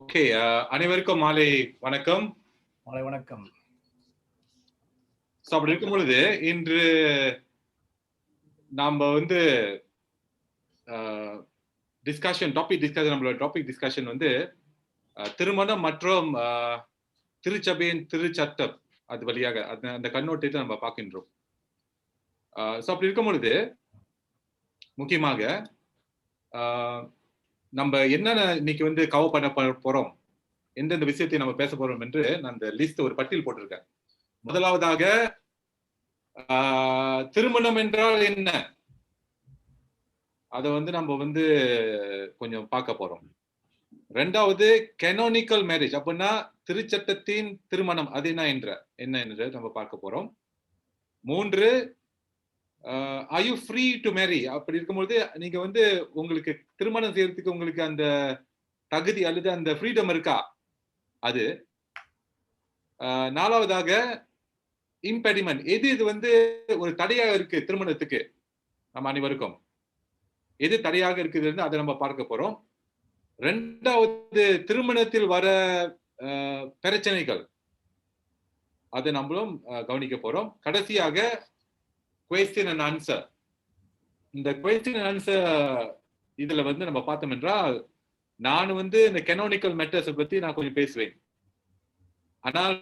Okay, அனைவருக்கும் மாலை வணக்கம். மாலை வணக்கம். ஸோ அப்படி இருக்கும் பொழுது இன்று நாம் வந்து டாபிக் டிஸ்கஷன் வந்து திருமணம் மற்றும் திருச்சபையின் திருச்சட்டம் அது வழியாக அந்த கண்ணோட்டத்தை நம்ம பார்க்கின்றோம். ஸோ அப்படி இருக்கும் பொழுது முக்கியமாக நம்ம என்னென்ன இன்னைக்கு வந்து கவர் பண்ண போறோம், எந்தெந்த விஷயத்தை நம்ம பேச போறோம் என்று நான் அந்த லிஸ்ட் ஒரு பட்டியல் போட்டிருக்கேன். முதலாவதாக திருமணம் என்றால் என்ன, அதை வந்து நம்ம வந்து கொஞ்சம் பார்க்க போறோம். ரெண்டாவது கெனோனிக்கல் மேரேஜ், அப்படின்னா திருச்சட்டத்தின் திருமணம், அது என்ன என்று நம்ம பார்க்க போறோம். மூன்று, are you free to marry, அப்படி இருக்கும்போது நீங்க வந்து உங்களுக்கு திருமணம் செய்யறதுக்கு உங்களுக்கு அந்த தகுதி அல்லது அந்த ஃப்ரீடம் இருக்கா அது. நாலாவதாக இம்பெடிமெண்ட், இது வந்து ஒரு தடையாக இருக்கு திருமணத்துக்கு, நம்ம அனைவருக்கும் எது தடையாக இருக்குதுன்னு அதை நம்ம பார்க்க போறோம். ரெண்டாவது திருமணத்தில் வர பிரச்சனைகள், அதை நம்மளும் கவனிக்க போறோம். கடைசியாக question and answer. இந்த question and answer இதுல வந்து நம்ம பார்த்தோம் என்றால், நான் வந்து இந்த canonical matters பத்தி நான் கொஞ்சம் பேசுவேன். ஆனால்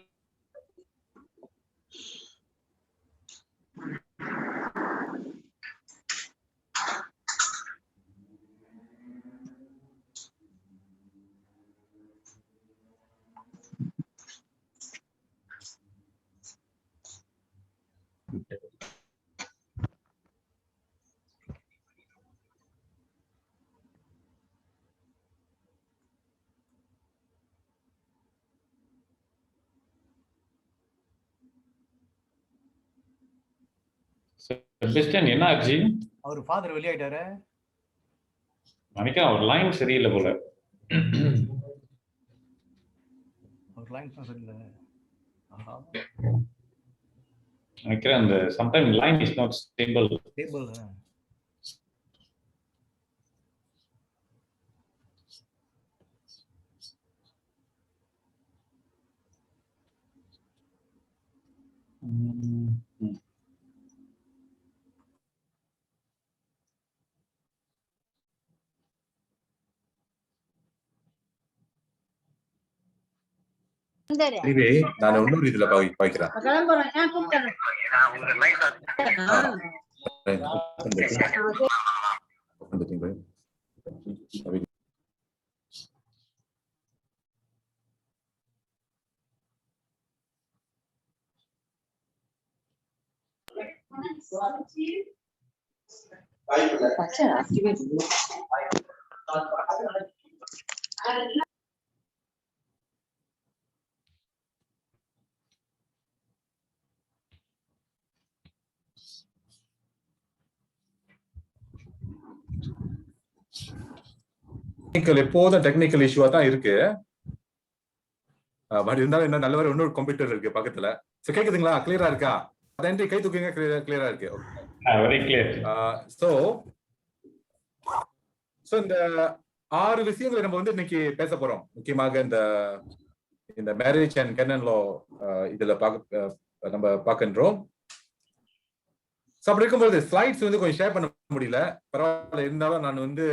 என்ன ஆச்சு? அவர் ஃபாதர் வெளியாயிட்டாரு நினைக்கிறேன். அவர் லைன் சரியில்லை போல. அவர் லைன் சரியில்லை நினைக்கிறேன். அந்த sometime line is not stable. நான் இன்னொரு இதுல பாய்க்கிறேன். எப்போதும் டெக்னிக்கல் இஷ்யூவா தான் இருக்கு. பட் இருந்தாலும் என்ன நல்ல வேற இன்னொரு கம்ப்யூட்டர் இருக்கு பக்கத்துல. சோ கேக்குதுங்களா? கிளியரா இருக்கா? அதன்றி கை தூக்குங்க. கிளியரா இருக்கு. Very clear. சோ இந்த 6 விஷயங்களை நம்ம வந்து இன்னைக்கு பேச போறோம். முக்கியமாக இந்த மேரேஜ் அண்ட் கேனன் லா இதுல நம்ம பார்க்கின்றோம். சோ அப்படி இருக்கும்போது ஸ்லைட்ஸ் வந்து கொஞ்சம் ஷேர் பண்ண முடியல, பரவாயில்ல. இருந்தாலும் நான் வந்து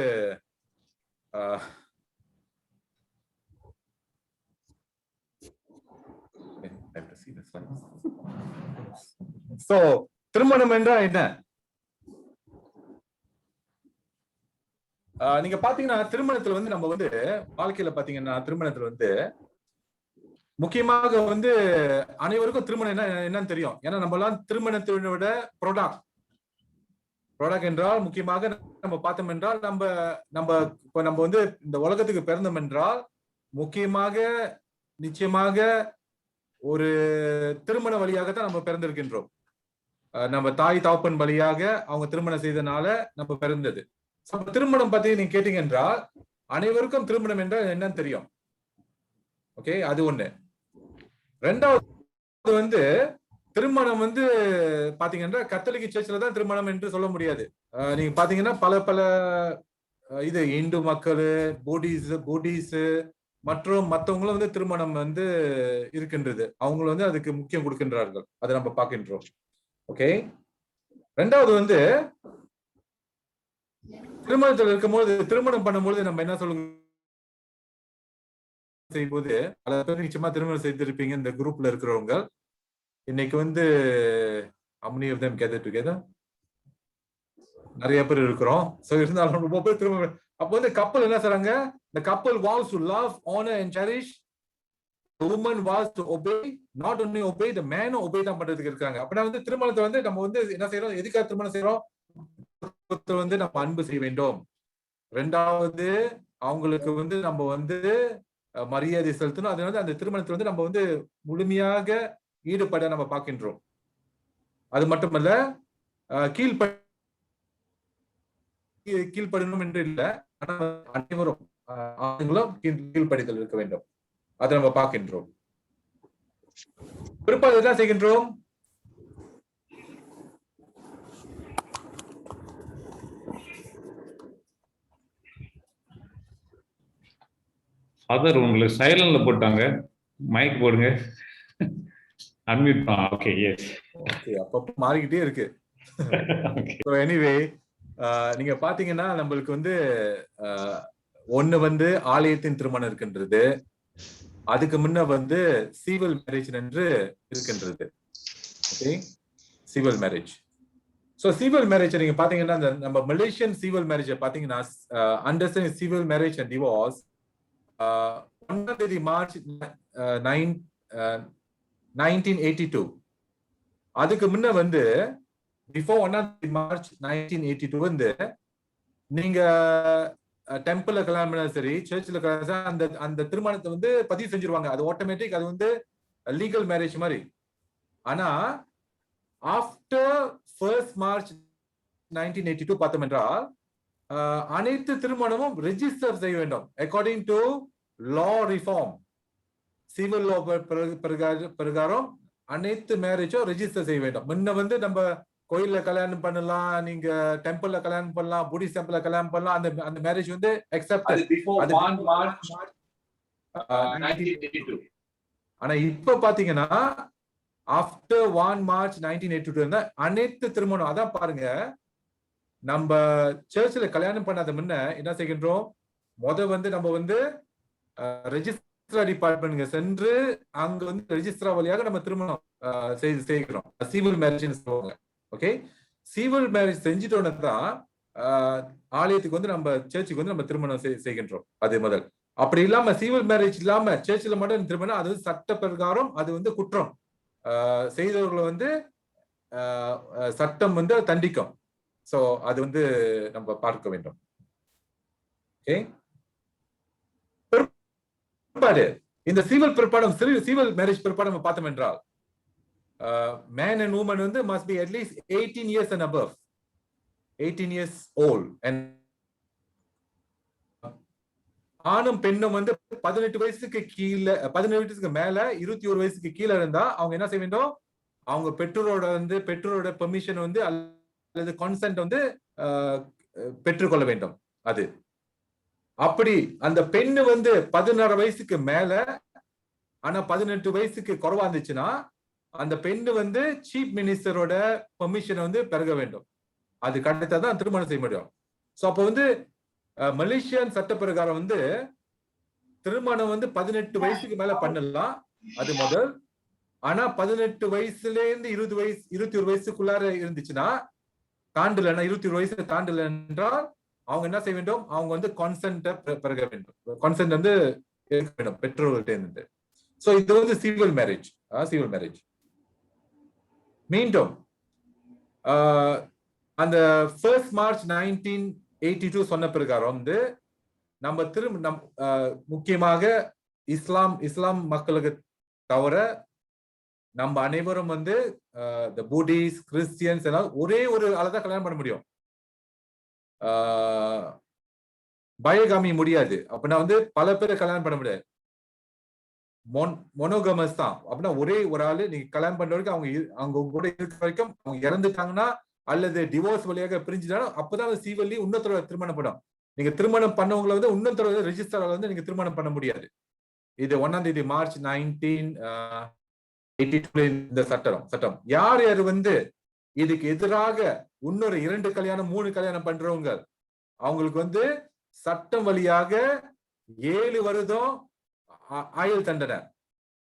திருமணம் என்றால் என்ன? நீங்க பாத்தீங்கன்னா திருமணத்துல வந்து நம்ம வந்து வாழ்க்கையில பாத்தீங்கன்னா திருமணத்துல வந்து முக்கியமாக வந்து அனைவருக்கும் திருமணம் என்னன்னு தெரியும். ஏன்னா நம்ம எல்லாம் திருமணத்தினோட ப்ராடக்ட் என்றால் முக்கியமாக நம்ம பார்த்தோம் என்றால் நம்ம வந்து இந்த உலகத்துக்கு பிறந்தோம் என்றால் முக்கியமாக நிச்சயமாக ஒரு திருமண வழியாகத்தான் நம்ம பிறந்திருக்கின்றோம். நம்ம தாய் தாப்பன் வழியாக அவங்க திருமணம் செய்தனால நம்ம பிறந்தது. திருமணம் பத்தி நீங்க கேட்டீங்க என்றால் அனைவருக்கும் திருமணம் என்றால் என்னன்னு தெரியும். ஓகே, அது ஒண்ணு. ரெண்டாவது வந்து திருமணம் வந்து பாத்தீங்கன்னா கத்தோலிக்க சர்ச்சில் தான் திருமணம் என்று சொல்ல முடியாது. நீங்க பாத்தீங்கன்னா பல இது இந்து மக்கள், பூடிஸ் மற்றும் மற்றவங்களும் வந்து திருமணம் வந்து இருக்கின்றது. அவங்க வந்து அதுக்கு முக்கியம் கொடுக்கின்றார்கள். அதை நம்ம பார்க்கின்றோம். ஓகே. ரெண்டாவது வந்து திருமணத்தில் இருக்கும்போது, திருமணம் பண்ணும்போது நம்ம என்ன சொல்லுங்க செய்யும்போது, பல பேர் நிச்சயமா திருமணம் செய்திருப்பீங்க இந்த குரூப்ல இருக்கிறவங்க. இன்னைக்கு வந்து how many of them gather together? நிறைய பேர் இருக்கிறோம். சோ இருந்தாலும் ரொம்ப பேர் திருமணம். அப்போ வந்து கப்பல் என்ன சொல்றாங்க? The couple vows to love, honor and cherish. The woman vows to obey, not only obey, the man obey தான் பண்றதுக்கு இருக்காங்க. அப்படின்னா வந்து திருமணத்தை வந்து நம்ம வந்து என்ன செய்யறோம்? எதுக்காக திருமணம் செய்யறோம்? வந்து நம்ம அன்பு செய்ய வேண்டும். ரெண்டாவது அவங்களுக்கு வந்து நம்ம வந்து மரியாதை செலுத்தணும். அது வந்து அந்த திருமணத்துல வந்து நம்ம வந்து முழுமையாக ஈடுபட நம்ம பார்க்கின்றோம். அது மட்டுமல்ல, கீழ்ப்படணும் என்று இல்லை, ஆனால் அனைவரும் ஆண்களும் கீழ்ப்படிதல் இருக்க வேண்டும். அதை நம்ம பார்க்கின்றோம். பிற்பாடு என்ன செய்கின்றோம்? ஃபாதர் உங்களுக்கு சைலண்ட்ல போட்டாங்க, மைக் போடுங்க. அன்மியூட். Okay, S. ஓகே, அப்பப்போ மாறிக்கிட்டே இருக்கு. ஸோ எனிவே, நீங்க பாத்தீங்கன்னா நம்மளுக்கு வந்து ஒண்ணு வந்து ஆலயத்தின் திருமணம் இருக்கின்றது. அதுக்கு முன்ன வந்து சிவில் மேரேஜ் என்று இருக்கின்றது. Okay, civil marriage. So civil marriage நீங்க பாத்தீங்கன்னா நம்ம மலேசியன் சிவில் மேரேஜ் பாத்தீங்கன்னா understanding civil marriage and divorce 1 March 1982. அதுக்கு முன்ன வந்து பிஃபோர் 1 மார்ச் 1982 வந்து நீங்க டெம்பிள்ல கல்யாணம் பண்ணா சரி, சர்ச்சில் கல்யாணம், அந்த திருமணத்தை வந்து பதிவு செஞ்சிருவாங்க. அது ஆட்டோமேட்டிக், அது வந்து லீகல் மேரேஜ் மாதிரி. ஆனா ஆஃப்டர் 1 மார்ச் 1982 பார்த்தோம் என்றால் அனைத்து திருமணமும் ரெஜிஸ்டர் செய்ய வேண்டும். According to law reform, civil லா பிரகாரம் அனைத்து மேரேஜும் ரெஜிஸ்டர் செய்ய வேண்டும். முன்ன வந்து நம்ம கோயில்ல கல்யாணம் பண்ணலாம், நீங்க டெம்பிள்ல கல்யாணம் பண்ணலாம், புடிஸ்ட் டெம்பிள்ல கல்யாணம் பண்ணலாம். அந்த மேரேஜ் வந்து அக்செப்டட். ஆனா இப்ப பாத்தீங்கன்னா ஆஃப்டர் 1 மார்ச் 1982 அனைத்து திருமணம், அதான் பாருங்க, நம்ம சர்ச்சில் கல்யாணம் பண்ணாத முன்ன என்ன செய்கின்றோம்? வந்து நம்ம வந்து ரெஜிஸ்டர் டிபார்ட்மெண்ட் சென்று அங்க வந்து ரெஜிஸ்டர் வழியாக நம்ம திருமணம் செய்கிறோம். சிவில் மேரேஜ் சொல்லுவாங்க. ஓகே, சிவில் மேரேஜ் செஞ்சுட்டோன்னு தான் ஆலயத்துக்கு வந்து நம்ம சர்ச்சுக்கு வந்து நம்ம திருமணம் செய்கின்றோம். அது முதல். அப்படி இல்லாம சிவில் மேரேஜ் இல்லாம சர்ச்சில் மட்டும் திருமணம், அது சட்ட பிரகாரம் அது வந்து குற்றம். செய்தவர்களை வந்து சட்டம் வந்து தண்டிக்கும். சோ அது வந்து நம்ம பார்க்க வேண்டும். ஓகே, பிற்பாடு இந்த சிவில் பிற்பாடு, சிவில் மேரேஜ் பிற்பாடு நம்ம பார்த்தோம் என்றால் man and woman வந்து must be at least 18 years and above, 18 years old. and ஆணும் பெண்ணும் வந்து 18 வயசுக்கு கீழே, 18 வயசுக்கு மேல 21 வயசுக்கு கீழே இருந்தா அவங்க என்ன செய்ய வேண்டும்? அவங்க பெற்றோரோட பெர்மிஷன் வந்து அல்லது கன்சென்ட் வந்து பெற்றுக்கொள்ள வேண்டும். அது அப்படி அந்த பெண்ணு வந்து 16 வயசுக்கு மேல ஆனா 18 வயசுக்கு குறைவா இருந்துச்சுன்னா அந்த பெண்ணு வந்து சீஃப் மினிஸ்டரோட பெர்மிஷன் வந்து பெருக வேண்டும். அது கிடைத்தாதான் திருமணம் செய்ய முடியும். சோ அப்ப வந்து மலேசியன் சட்ட பிரகாரம் வந்து திருமணம் வந்து 18 வயசுக்கு மேல பண்ணலாம், அது முதல். ஆனா 18 வயசுல இருந்து 21 வயசுக்குள்ளார இருந்துச்சுன்னா, தாண்டலன்னா 21 வயசு தாண்டல என்றால் அவங்க என்ன செய்ய வேண்டும்? அவங்க வந்து கான்சென்ட் பெருக வேண்டும். கான்சென்ட் வந்து எடுக்க வேண்டும் பெற்றோர்கள்ட்ட இருந்து. சோ இது வந்து சிவில் மேரேஜ். சிவில் மேரேஜ் மீண்டும் அந்த 1 மார்ச் 1982 சொன்ன பிரகாரம் வந்து நம்ம முக்கியமாக இஸ்லாம் மக்களுக்கு தவிர நம்ம அனைவரும் வந்து புத்திஸ்ட், கிறிஸ்டியன்ஸ் எல்லாம் ஒரே ஒரு ஆளதான் கல்யாணம் பண்ண முடியும். பயோகாமி முடியாது. அப்படின்னா வந்து பல பேரை கல்யாணம் பண்ண முடியாது. மொனோகமஸ் தான். அப்படின்னா ஒரே ஒரு ஆளு நீங்க கல்யாணம் பண்ற வரைக்கும் அவங்க கூட இருக்கிற வரைக்கும் அவங்க இறந்துட்டாங்கன்னா அல்லது டிவோர்ஸ் வழியாக பிரிஞ்சுட்டாலும் அப்பதான் சீவல்லி இன்னொருத்தர திருமணம் பண்ணும். நீங்க திருமணம் பண்ணவங்களை வந்து இன்னொருத்தர ரெஜிஸ்டர் வந்து நீங்க திருமணம் பண்ண முடியாது. இது 1ஆம் தேதி மார்ச் 1982 இந்த சட்டம். யார் யார் வந்து இதுக்கு எதிராக இன்னொரு 2 கல்யாணம் 3 கல்யாணம் பண்றவங்க அவங்களுக்கு வந்து சட்டம் வழியாக 7 வருடம் ஆயுள் தண்டனை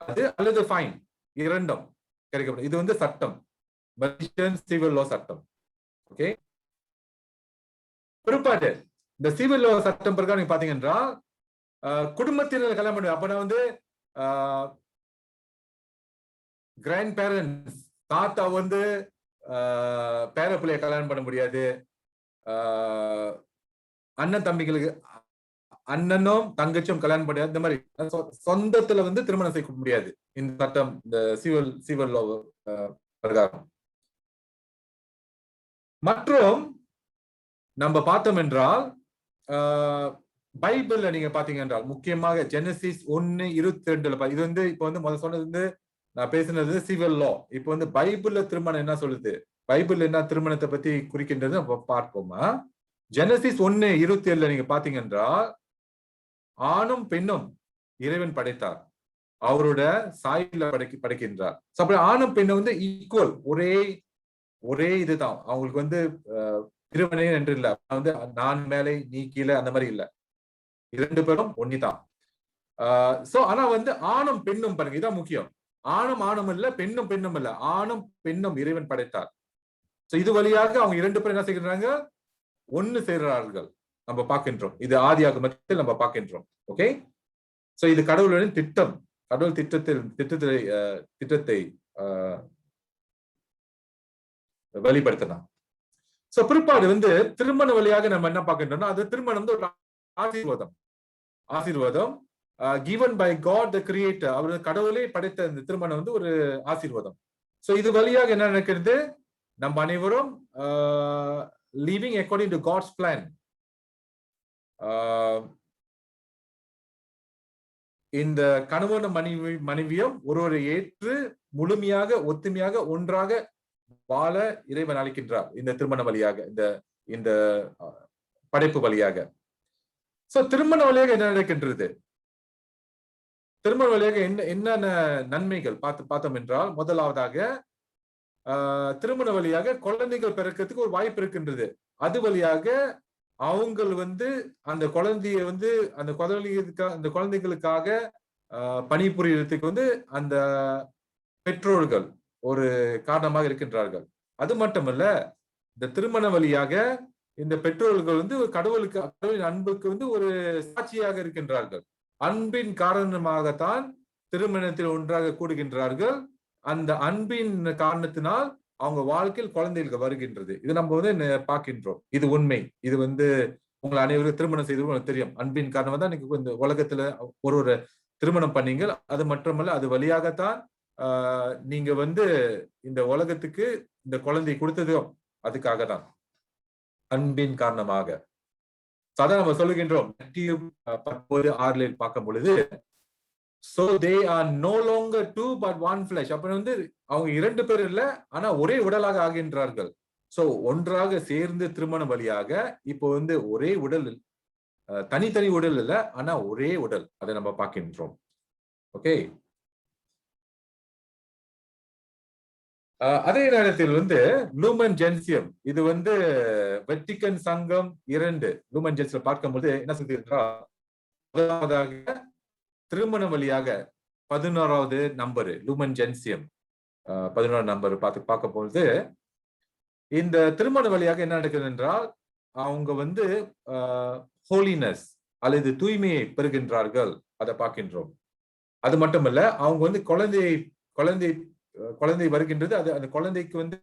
அது அல்லது ஃபைன் இரண்டும் கிடைக்கப்படும். இது வந்து சட்டம், சிவில் லா சட்டம். ஓகே, பிற்பாடு இந்த சிவில் லா சட்டம் பிரகாரம் நீங்க பாத்தீங்கன்னா குடும்பத்தினர் கல்யாணம் பண்ணுவேன். அப்ப நான் வந்து கிராண்ட் பேரண்ட்ஸ் தாத்தா வந்து பேர பிள்ளைய கல்யாணம் பண்ண முடியாது. அண்ணன் தம்பிகளுக்கு அண்ணனும் தங்கச்சும் கல்யாணம் பண்ண இந்த மாதிரி சொந்தத்துல வந்து திருமணம் செய்ய முடியாது இந்த சட்டம், இந்த சிவில் லா பிரகாரம். மற்றும் நம்ம பார்த்தோம் என்றால் பைபிள்ல நீங்க பாத்தீங்க என்றால் முக்கியமாக ஜெனசிஸ் 1:22 இது வந்து இப்ப வந்து முதல்ல சொன்னது வந்து நான் பேசினது சிவில் லா. இப்ப வந்து பைபிள்ல திருமணம் என்ன சொல்லுது, பைபிள் என்ன திருமணத்தை பத்தி குறிக்கின்றது நம்ம பார்ப்போமா. ஜெனசிஸ் 1:27 நீங்க பாத்தீங்க என்றால் ஆணும் பெண்ணும் இறைவன் படைத்தார், அவரோட சாயல படைக்கின்றார். அப்படி ஆணும் பெண்ணும் வந்து ஈக்குவல், ஒரே இதுதான். அவங்களுக்கு வந்து திருமணே என்று இல்ல, வந்து நான் மேலே நீ கீழே அந்த மாதிரி இல்ல, 2 பேரும் ஒன்னிதான். ஆனா வந்து ஆணும் பெண்ணும் பாருங்க, இதான் முக்கியம். ஆணும் இல்ல, பெண்ணும் இல்ல, ஆணும் பெண்ணும் இறைவன் படைத்தார். இது வழியாக அவங்க 2 பேரும் என்ன செய்கிறாங்க, ஒன்னு செய்கிறார்கள் நம்ம பார்க்கின்றோம். இது ஆதியாகமத்தில் நம்ம பார்க்கின்றோம். ஓகே, சோ இது கடவுளின் திட்டம், கடவுள் திட்டத்தை வெளிப்படுத்தலாம். சோ பிற்பாடு வந்து திருமண வழியாக நம்ம என்ன பார்க்கின்றோம்னா அது திருமணம் வந்து ஒரு ஆசீர்வாதம் given by God the creator. அவர் கடவுளே படைத்த இந்த திருமணம் வந்து ஒரு ஆசீர்வாதம். சோ இது வழியாக என்ன நடக்கிறது, நம்ம அனைவரும் living according to God's plan. இந்த கணவனும் மனைவியும் ஒருவரை ஏற்று முழுமையாக ஒத்துமையாக ஒன்றாக வாழ இறைவன் அழைக்கின்றார் இந்த திருமண வழியாக, இந்த படைப்பு வழியாக. சோ திருமண வழியாக என்ன நடக்கின்றது, திருமண வழியாக என்னென்ன நன்மைகள் பார்த்தோம் என்றால், முதலாவதாக திருமண வழியாக குழந்தைகள் பிறக்கிறதுக்கு ஒரு வாய்ப்பு இருக்கின்றது. அது வழியாக அவங்க வந்து அந்த குழந்தைய வந்து அந்த குழந்தைகளுக்காக பணிபுரியறதுக்கு வந்து அந்த பெற்றோர்கள் ஒரு காரணமாக இருக்கின்றார்கள். அது மட்டுமல்ல, இந்த திருமண வழியாக இந்த பெற்றோர்கள் வந்து கடவுளின் அன்புக்கு வந்து ஒரு சாட்சியாக இருக்கின்றார்கள். அன்பின் காரணமாகத்தான் திருமணத்தில் ஒன்றாக கூடுகின்றார்கள். அந்த அன்பின் காரணத்தினால் அவங்க வாழ்க்கையில் குழந்தைகளுக்கு வருகின்றது. இது நம்ம வந்து பார்க்கின்றோம். இது உண்மை. இது வந்து உங்களை அனைவரும் திருமணம் செய்து உங்களுக்கு தெரியும். அன்பின் காரணமா தான் நீங்க இந்த உலகத்துல ஒரு திருமணம் பண்ணீங்க. அது மட்டுமல்ல, அது வழியாகத்தான் நீங்க வந்து இந்த உலகத்துக்கு இந்த குழந்தை கொடுத்ததும் அதுக்காக தான், அன்பின் காரணமாக. அதான் நம்ம சொல்லுகின்றோம் 10:6 பார்க்கும் பொழுது, so they are no longer two but one flesh. அப்ப வந்து அவங்க 2 பேர் இல்ல, ஆனா ஒரே உடலாக ஆகின்றார்கள். சோ ஒன்றாக சேர்ந்து திருமண வழியாக இப்போ வந்து ஒரே உடல், தனித்தனி உடல் இல்ல, ஆனா ஒரே உடல், அதை நம்ம பார்க்கின்றோம். ஓகே, அதே நேரத்தில் வந்து லூமன் ஜென்சியம், இது வந்து வெட்டிக்கன் சங்கம் 2 லூமன் ஜென்சியம் பார்க்கும்போது என்ன சொல்லியிருக்கிறார், முதலாவதாக திருமண வழியாக 11வது நம்பர் லூமன் ஜென்சியம் 11 நம்பர் பார்க்க பொழுது இந்த திருமண வழியாக என்ன நடக்குது என்றால் அவங்க வந்து ஹோலினஸ் அல்லது தூய்மையை பெறுகின்றார்கள், அதை பார்க்கின்றோம். அது மட்டுமல்ல, அவங்க வந்து குழந்தை வருகின்றது, அது அந்த குழந்தைக்கு வந்து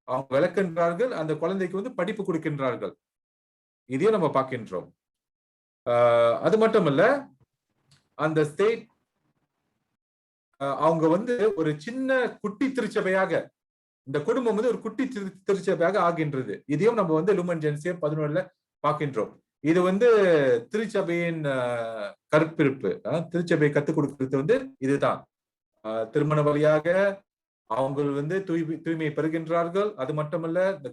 அவங்க விளக்கின்றார்கள், அந்த குழந்தைக்கு வந்து படிப்பு கொடுக்கின்றார்கள், இதையும் நம்ம பார்க்கின்றோம். அது மட்டுமல்ல, அந்த ஸ்டேட் அவங்க வந்து ஒரு சின்ன குட்டி திருச்சபையாக, இந்த குடும்பம் வந்து ஒரு குட்டி திருச்சபையாக ஆகின்றது. இதையும் நம்ம வந்து லூமன் ஜென்சியம் 11 பார்க்கின்றோம். இது வந்து திருச்சபையின் கற்பிருப்பு. திருச்சபை கத்துக் கொடுக்கிறது வந்து இதுதான். திருமண வழியாக அவங்க வந்து தூய்மை பெறுகின்றார்கள். அது மட்டுமல்ல, இந்த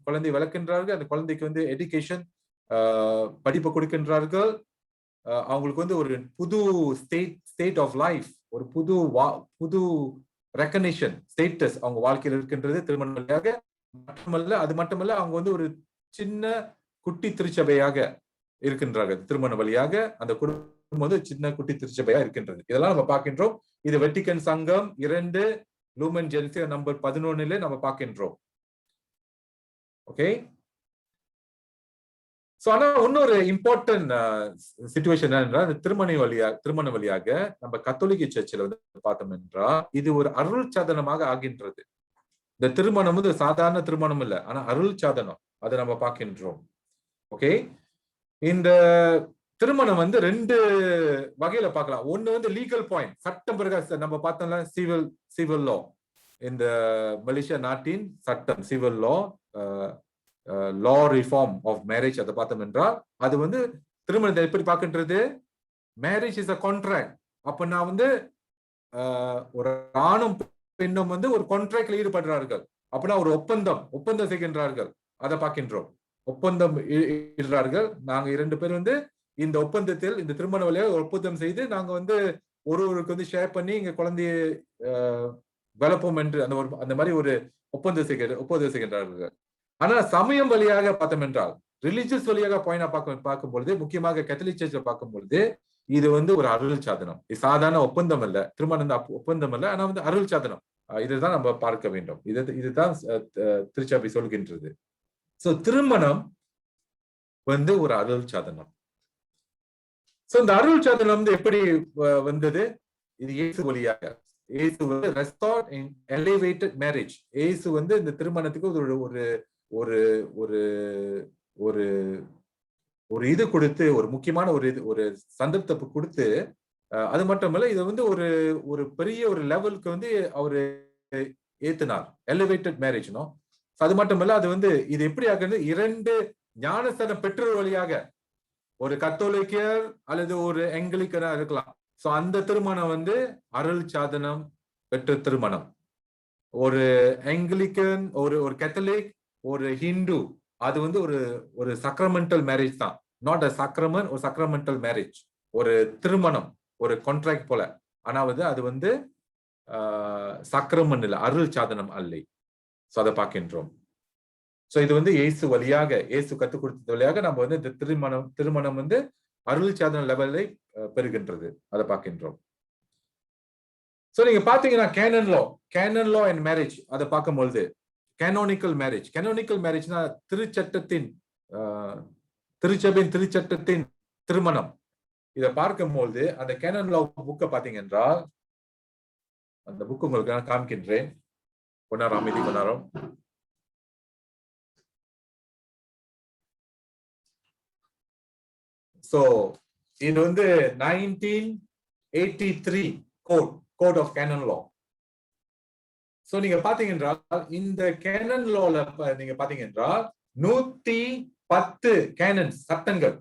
குழந்தை வளர்க்கின்றார்கள். அந்த குழந்தைக்கு வந்து எஜுகேஷன் படிப்பு கொடுக்கின்றார்கள். அவங்களுக்கு வந்து ஒரு புது ஸ்டேட் ஆஃப் லைஃப், ஒரு புது ரெக்கக்னிஷன் ஸ்டேட்டஸ் அவங்க வாழ்க்கையில் இருக்கின்றது திருமண வழியாக. அது மட்டுமல்ல அவங்க வந்து ஒரு சின்ன குட்டி திருச்சபையாக இருக்கின்றார்கள். திருமண வழியாக அந்த குடும்பம் வந்து சின்ன குட்டி திருச்சபையா இருக்கின்றது. இதெல்லாம் நம்ம பார்க்கின்றோம். இது வெட்டிக்கன் சங்கம் 2 லூமன் ஜெனசிஸ் நம்பர் 11 நம்ம பார்க்கின்றோம். ஓகே. சோ ஆனா இன்னொரு இம்பார்ட்டன்ட் சிச்சுவேஷன் என்னன்னா, திருமண வழியாக நம்ம கத்தோலிக்க சர்ச்சில் வந்து பார்த்தோம் என்றால் இது ஒரு அருள் சாதனமாக ஆகின்றது. இந்த திருமணம் வந்து சாதாரண திருமணம் இல்லை, ஆனா அருள் சாதனம். அதை நம்ம பார்க்கின்றோம். ஓகே. இந்த திருமணம் வந்து 2 வகையில பார்க்கலாம். ஒண்ணு வந்து லீகல் பாயிண்ட், சட்டம் பிரகாரம் நம்ம பார்த்தோம்ல, சிவில் லா. இந்த மலேசியா நாட்டின் சட்டம், civil law, law reform of marriage, அதை பார்த்தோம் என்றால் அது வந்து திருமணத்தை எப்படி பார்க்கின்றது? Marriage is a contract. அப்ப நான் வந்து ஒரு ஆணும் பெண்ணும் வந்து ஒரு கான்ட்ராக்ட்ல ஈடுபடுறார்கள். அப்படின்னா ஒரு ஒப்பந்தம் செய்கின்றார்கள். அதை பார்க்கின்றோம். ஒப்பந்தம் இடுறார்கள். நாங்க 2 பேர் வந்து இந்த ஒப்பந்தத்தில், இந்த திருமண வழியாக ஒப்பந்தம் செய்து நாங்க வந்து ஒருவருக்கு வந்து ஷேர் பண்ணி இங்க குழந்தைய வளர்ப்போம் என்று அந்த மாதிரி ஒரு ஒப்பந்தம் செய்கின்றார்கள். ஆனா சமயம் வழியாக பார்த்தோம் என்றால், ரிலிஜியஸ் வழியாக பார்க்கும்பொழுது, முக்கியமாக கேத்தலிக் சர்ச்சில் பார்க்கும்பொழுது இது வந்து ஒரு அருள் சாதனம். இது சாதாரண ஒப்பந்தம் அல்ல, திருமணம் ஒப்பந்தம் அல்ல, ஆனா வந்து அருள் சாதனம். இதுதான் நம்ம பார்க்க வேண்டும். இதுதான் திருச்சபை சொல்கின்றது. சோ திருமணம் வந்து ஒரு அருள் சாதனம். சோ இந்த அருள் சாதனம் வந்து எப்படி வந்தது? இது இயேசு வழியாக. இயேசு வந்து ரெஸ்டார்ட் இன் எலிவேட்டட் மேரேஜ். இயேசு வந்து இந்த திருமணத்துக்கு ஒரு ஒரு ஒரு ஒரு ஒரு இது கொடுத்து, ஒரு முக்கியமான ஒரு சந்தர்ப்பத்தை கொடுத்து, அது மட்டுமல்ல இது வந்து ஒரு பெரிய ஒரு லெவலுக்கு வந்து அவரு ஏத்தினார். எலிவேட்டட் மேரேஜ்னோ. அது மட்டுமல்ல, அது வந்து இது எப்படி ஆகுது? 2 ஞானஸ்தானம் பெற்றோர் வழியாக, ஒரு கத்தோலிக்கர் அல்லது ஒரு ஆங்கிலிக்கனா இருக்கலாம். சோ அந்த திருமணம் வந்து அருள் சாதனம் பெற்ற திருமணம். ஒரு ஆங்கிலிக்கன், ஒரு கேத்தலிக், ஒரு ஹிந்து, அது வந்து ஒரு சக்ரமெண்டல் மேரேஜ் தான். நாட் அ சக்ரமன், ஒரு சக்ரமெண்டல் மேரேஜ், ஒரு திருமணம், ஒரு கான்ட்ராக்ட் போல. ஆனா அது வந்து சக்ரமன் இல்ல, அருள் சாதனம் அல்ல. சோ அதை பார்க்கின்றோம். சோ இது வந்து இயேசு வழியாக, இயேசு கத்துக் கொடுத்த வழியாக நம்ம வந்து இந்த திருமணம் வந்து அருள் சாதன லெவலை பெறுகின்றது. அதை பார்க்கின்றோம். சோ நீங்க பாத்தீங்கன்னா கேனன் லா அண்ட் மேரேஜ், அதை பார்க்கும்பொழுது கேனோனிக்கல் மேரேஜ்னா திருச்சபையின் திருச்சட்டத்தின் திருமணம். இதை பார்க்கும்போது அந்த கேனன் லா புக்கை பாத்தீங்க என்றால், அந்த புக் உங்களுக்கு நான் காமிக்கின்றேன். கொண்டாரம். சோ இது வந்து 1983 code of canon law. So நீங்க பாத்தீங்க என்றால், இந்த கேனன் லால நீங்க பாத்தீங்க என்றால் 110 கேனன்ஸ், சட்டங்கள்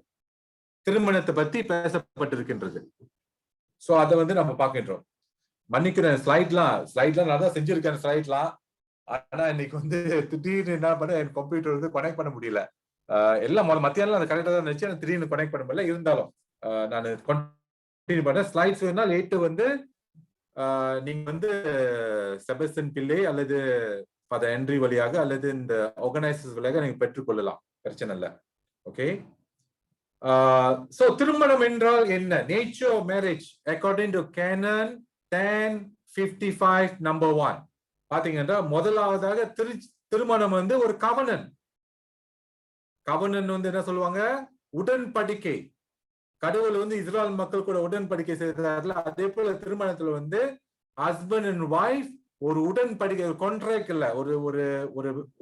திருமணத்தை பத்தி பேசப்பட்டிருக்கின்றது. சோ அதை வந்து நம்ம பார்க்கின்றோம். மன்னிக்கிறேன், ஸ்லைட்லாம் நான் தான் செஞ்சிருக்கேன் ஸ்லைட்லாம். ஆனா இன்னைக்கு வந்து திடீர்னு என்ன பண்ண, என் கம்ப்யூட்டர் வந்து கனெக்ட் பண்ண முடியல. எல்லாம் மத்தியானம் அது கரெக்டா தான் இருந்துச்சு, எனக்கு திடீர்னு கனெக்ட் பண்ண முடியல. இருந்தாலும் நான் கண்டினியூ பண்ணேன். ஸ்லைட்ஸ் வேணா லேட்டு வந்து நீங்க வந்து செபஸ்டியன் பிள்ளை அல்லது ஃபாதர் ஹென்றி வழியாக அல்லது இந்த ஆர்கனைசர்ஸ் வழியாக நீங்க பெற்றுக்கொள்ளலாம், பிரச்சனை இல்லை. ஓகே. சோ திருமணம் என்றால் என்ன? Nature of marriage according to canon 1055 number 1 பாத்தீங்கன்னா, முதலாவதாக திருமணம் வந்து ஒரு கவனன் வந்து என்ன சொல்லுவாங்க? உடன்படிக்கை. கடவுள் வந்து இஸ்ரேல் மக்கள் கூட உடன்படிக்கை செய்தார்கள். அதே போல திருமணத்துல வந்து ஹஸ்பண்ட் அண்ட் வைஃப் ஒரு உடன்படிக்கை, ஒரு கான்ட்ராக்ட் இல்ல,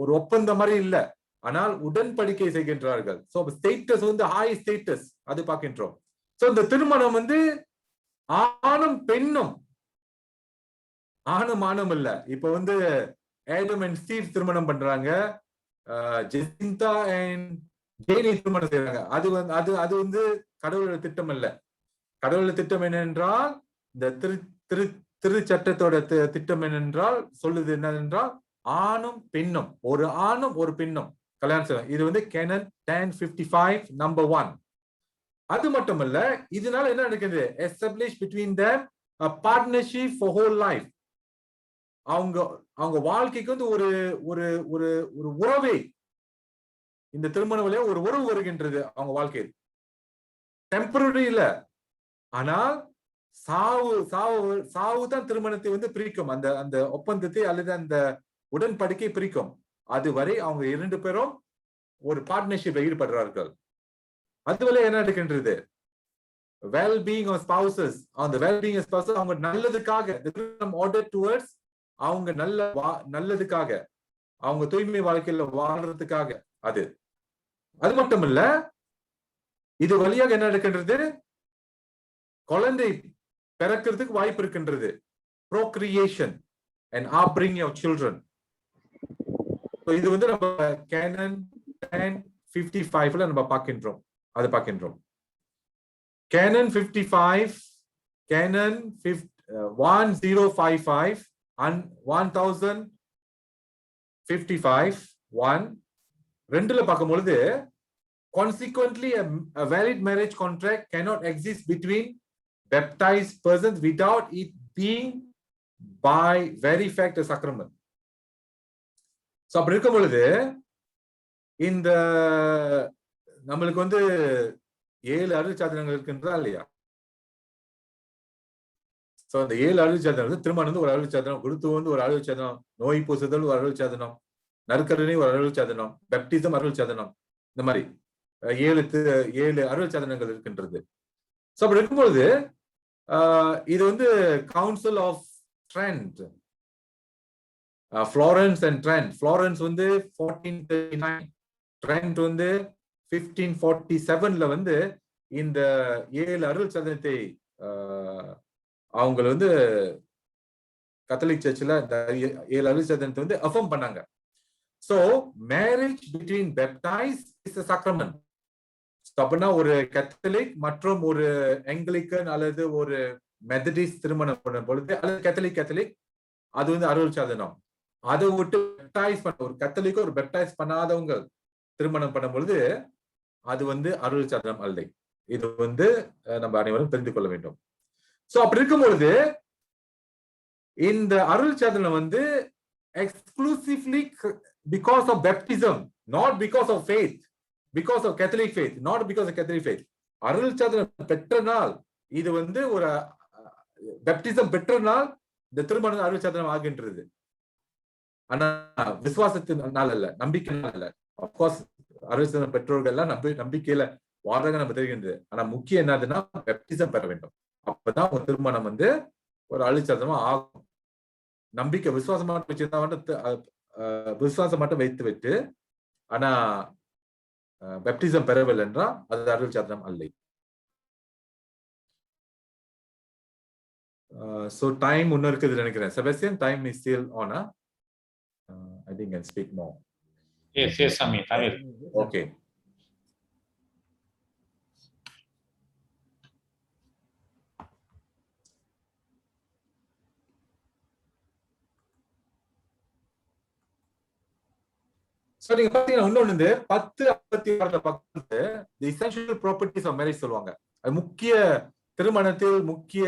ஒரு ஒப்பந்தம் மாதிரி இல்ல, ஆனால் உடன்படிக்கை செய்கின்றார்கள். சோ ஸ்டேட்டஸ் வந்து ஹை ஸ்டேட்டஸ், அது பார்க்கின்றோம். சோ இந்த திருமணம் வந்து ஆணும் பெண்ணும், ஆணும் இல்ல. இப்ப வந்து ஆடம் அண்ட் ஸ்டீவ் திருமணம் பண்றாங்க, ஜெசிந்தா அண்ட் ஜெயிலை திருமணம் செய்யறாங்க. அது வந்து கடவுளோட திட்டம் அல்ல. கடவுளோட திட்டம் என்னென்றால், இந்த திரு சட்டத்தோட திட்டம் என்னென்றால் சொல்லுது என்னென்றால், ஆணும் பெண்ணும், ஒரு ஆணும் ஒரு பெண்ணும் கல்யாணம் செய்யலாம். இது வந்து கேனன் 1055 நம்பர் 1. அது மட்டுமல்ல, இதனால என்ன நடக்குது? Establish between them a partnership for whole life. அவங்க வாழ்க்கைக்கு வந்து ஒரு ஒரு ஒரு ஒரு உறவை, இந்த திருமண வழியா ஒரு உறவு வருகின்றது அவங்க வாழ்க்கையில். டெம்பரரி இல்ல, ஆனால் சாவு தான் திருமணத்தை வந்து பிரிக்கும். அந்த ஒப்பந்தத்தை அல்லது அந்த உடன்படிக்கை பிரிக்கும். அதுவரை அவங்க 2 பேரும் ஒரு பார்ட்னர்ஷிப்ல ஈடுபடுறார்கள். அதுவரை என்ன நடக்கின்றது? வெல்பீயிங் ஆஃப் ஸ்பௌசஸ், அந்த வெல்பீயிங் ஆஃப் ஸ்பௌசஸ் அவங்க நல்லதுக்காக, ஆர்டர் டுவர்ட்ஸ் அவங்க நல்லதுக்காக, அவங்க தூய்மை வாழ்க்கையில வாழ்றதுக்காக. அது மட்டும் இல்ல, இது வழியாக என்ன நடக்கின்றது? குழந்தை பிறக்கிறதுக்கு வாய்ப்பு இருக்கின்றது. procreation and upbringing of children. இது வந்து நம்ம கேனன் 1055ல நம்ம பார்க்கின்றோம். கேனன் 55, கேனன் 1055 and 1055 2ல பார்க்கும்பொழுது, consequently a valid marriage contract cannot exist between baptized persons without it being by very fact a sacrament. So அப்படி இருக்கும் பொழுது, இந்த நம்மளுக்கு வந்து 7 அருள் சாதனங்கள் இருக்கின்றா இல்லையா? சோ அந்த 7 அருள் சாதனம் வந்து, திருமணம் வந்து ஒரு அருள் சாதனம், குருத்துவம் வந்து ஒரு அருள் சாதனம், நோய் பூசுதல் ஒரு அருள் சாதனம், நற்கருணை ஒரு அருள் சாதனம், பேப்டிசம் அருள் சாதனம், இந்த மாதிரி 7 அருள் சாதனங்கள் இருக்கின்றது. சோ அப்படி இருக்கும்பொழுது இது வந்து council of Trent, Florence and Trent. Florence வந்து 1439, ட்ரெண்ட் வந்து 1547ல வந்து இந்த 7 அருள் சாதனத்தை அவங்க வந்து கத்தோலிக் சர்ச்ல 7 அருள் சாதனத்தை வந்து அஃபர்ம் பண்ணாங்க. So marriage between baptized is a sacrament. அப்படின்னா ஒரு கத்தோலிக் மற்றும் ஒரு ஆங்கிலிக்கன் அல்லது ஒரு மெத்தடிஸ்ட் திருமணம் பண்ணும் பொழுது, அல்லது கத்தோலிக் அது வந்து அருள் சாதனம். அதை விட்டு பெப்டைஸ் பண்ண ஒரு கத்தோலிக்கோ ஒரு பெப்டைஸ் பண்ணாதவங்க திருமணம் பண்ணும் பொழுது அது வந்து அருள் சாதனம் அல்ல. இது வந்து நம்ம அனைவரும் தெரிந்து கொள்ள வேண்டும். சோ அப்படி இருக்கும் பொழுது இந்த அருள் சாதனம் வந்து exclusively because of baptism, not because of faith, because of Catholic faith, not because of Catholic faith. அருள் சாதனம் பெற்ற நாள், இது வந்து ஒரு பேப்டிசம் பெற்ற நாள் இந்த திருமணம் அருள் சாதனம் ஆகின்றது. ஆனா விசுவாசத்தினால அல்ல, நம்பிக்கையினால அல்ல. அப்கோர்ஸ் அருள் சாதனம் பெற்றோர்கள் எல்லாம் நம்பிக்கையில வாழ்றாங்க நம்ம தெரிகின்றது. ஆனா முக்கியம் என்னதுன்னா பேப்டிசம் பெற வேண்டும். அப்பதான் ஒரு திருமணம் வந்து ஒரு அருள் சாதனமா ஆகும். நம்பிக்கை விசுவாசம் மட்டும் வச்சிருந்தா விசுவாசம் மட்டும் வைத்து விட்டு ஆனா பேப்டிசம் பெறவில்லை என்றால் அது அருள் சாதனம் அல்ல. So time இன்னும் இருக்குது நினைக்கிறேன். Sebastian, time is still on. I think I can speak more. Yes, Sami. Okay. So நீங்க பாத்தீங்கன்னா இன்னொன்னு 1056ல பார்க்கும்போது the essential properties of marriage சொல்லுவாங்க. அது முக்கிய திருமணத்தில் முக்கிய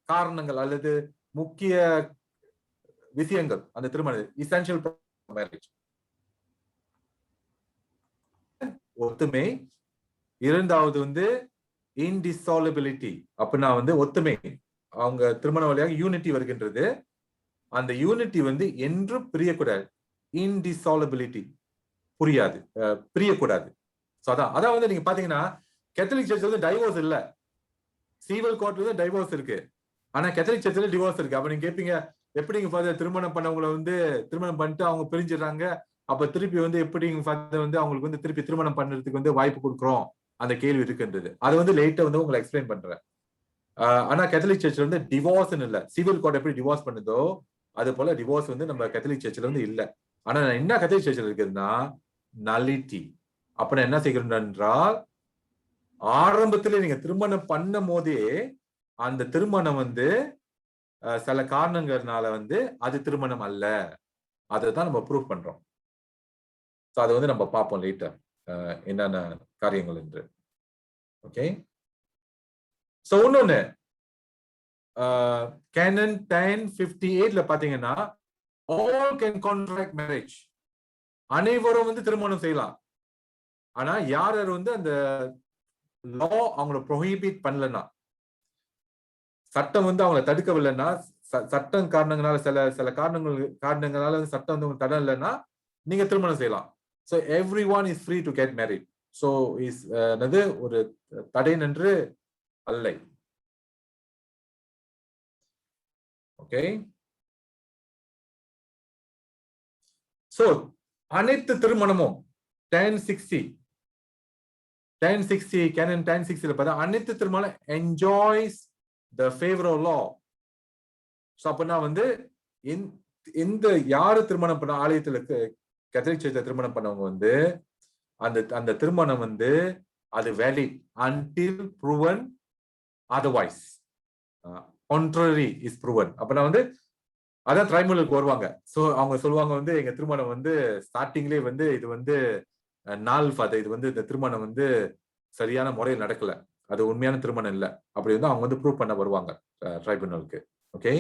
காரணங்கள் அல்லது முக்கிய விஷயங்கள் அந்த திருமணம் essential marriage. ஒத்துமை, இரண்டாவது வந்து indissolubility. அப்படின்னா வந்து ஒத்துமை, அவங்க திருமண வழியாக யூனிட்டி வருகின்றது. அந்த யூனிட்டி வந்து என்றும் பிரியக்கூடாது. indissolubility பிரியக்கூடாது. அதான் வந்து நீங்க பாத்தீங்கன்னா கேத்தலிக் சர்ச் வந்து டைவோர்ஸ் இல்ல, சிவில் கோர்ட்ல வந்து டைவோர்ஸ் இருக்கு, ஆனா கேத்தலிக் சர்ச்ல டிவோர்ஸ் இருக்கு. அப்ப நீங்க கேட்பீங்க, எப்படிங்க ஃபாதர் திருமணம் பண்ணவங்களை வந்து திருமணம் பண்ணிட்டு அவங்க பிரிஞ்சிடறாங்க, அப்ப திருப்பி வந்து எப்படிங்க ஃபாதர் வந்து அவங்களுக்கு வந்து திருப்பி திருமணம் பண்றதுக்கு வந்து வாய்ப்பு கொடுக்குறோம், அந்த கேள்வி இருக்குன்றது. அது வந்து லேட்டா வந்து உங்களை எக்ஸ்பிளைன் பண்றேன். ஆனா கேத்தலிக் சர்ச்ல வந்து டிவோர்ஸ்ன்னு இல்ல. சிவில் கோர்ட் எப்படி டிவோர்ஸ் பண்ணுதோ அது போல டிவோர்ஸ் வந்து நம்ம கேத்தலிக் சர்ச்ல வந்து இல்ல. ஆனா என்ன கேத்தலிக் சர்ச்ல இருக்குதுன்னா நலிட்டி, அப்ப நான் என்ன செய்கிறேன் என்றால், ஆரம்பத்திலே நீங்க திருமணம் பண்ணும் போதே அந்த திருமணம் வந்து சில காரணங்கள்னால வந்து அது திருமணம் அல்ல. அதுதான் நம்ம ப்ரூவ் பண்றோம். அதை வந்து நம்ம பார்ப்போம் லேட்டர் என்னென்ன காரியங்கள் என்று. ஓகே, சோ இன்னொன்னு Canon 10:58 பாத்தீங்கன்னா, all can contract marriage, அனைவரும் வந்து திருமணம் செய்யலாம். ஆனா யார் வந்து அந்த லா அவங்கள ப்ரோஹிபிட் பண்ணலன்னா, சட்டம் வந்து அவங்கள தடுக்கவில்லைன்னா, சட்டம் காரணங்களால சில காரணங்களால சட்டம் வந்து தடை இல்லைன்னா நீங்க திருமணம் செய்யலாம். So everyone is free to get married. So is என்னது ஒரு தடை என்று அல்ல. ஓகே, சோ அனைத்து திருமணமும் 1060 Canon 1060 பார்த்தா அனைத்து திருமணம் enjoys the favor of law. So அப்பனா வந்து எந்த யாரு திருமணம் பண்ண ஆலயத்துல கத்தோலிக் சர்ச்ல திருமணம் பண்ணவங்க வந்து அந்த திருமணம் வந்து அது valid until proven otherwise, contrary is proven. அப்பனா வந்து அதான் ட்ரைபுனலுக்கு வருவாங்க. சோ அவங்க சொல்லுவாங்க வந்து எங்க திருமணம் வந்து ஸ்டார்டிங்லேயே வந்து இது வந்து நாள் ஃபாதர், இது வந்து இந்த திருமணம் வந்து சரியான முறையில் நடக்கல, அது உண்மையான திருமணம் இல்லை, அப்படி வந்து அவங்க வந்து ப்ரூவ் பண்ண வருவாங்க ட்ரைபுனலுக்கு. ஓகே,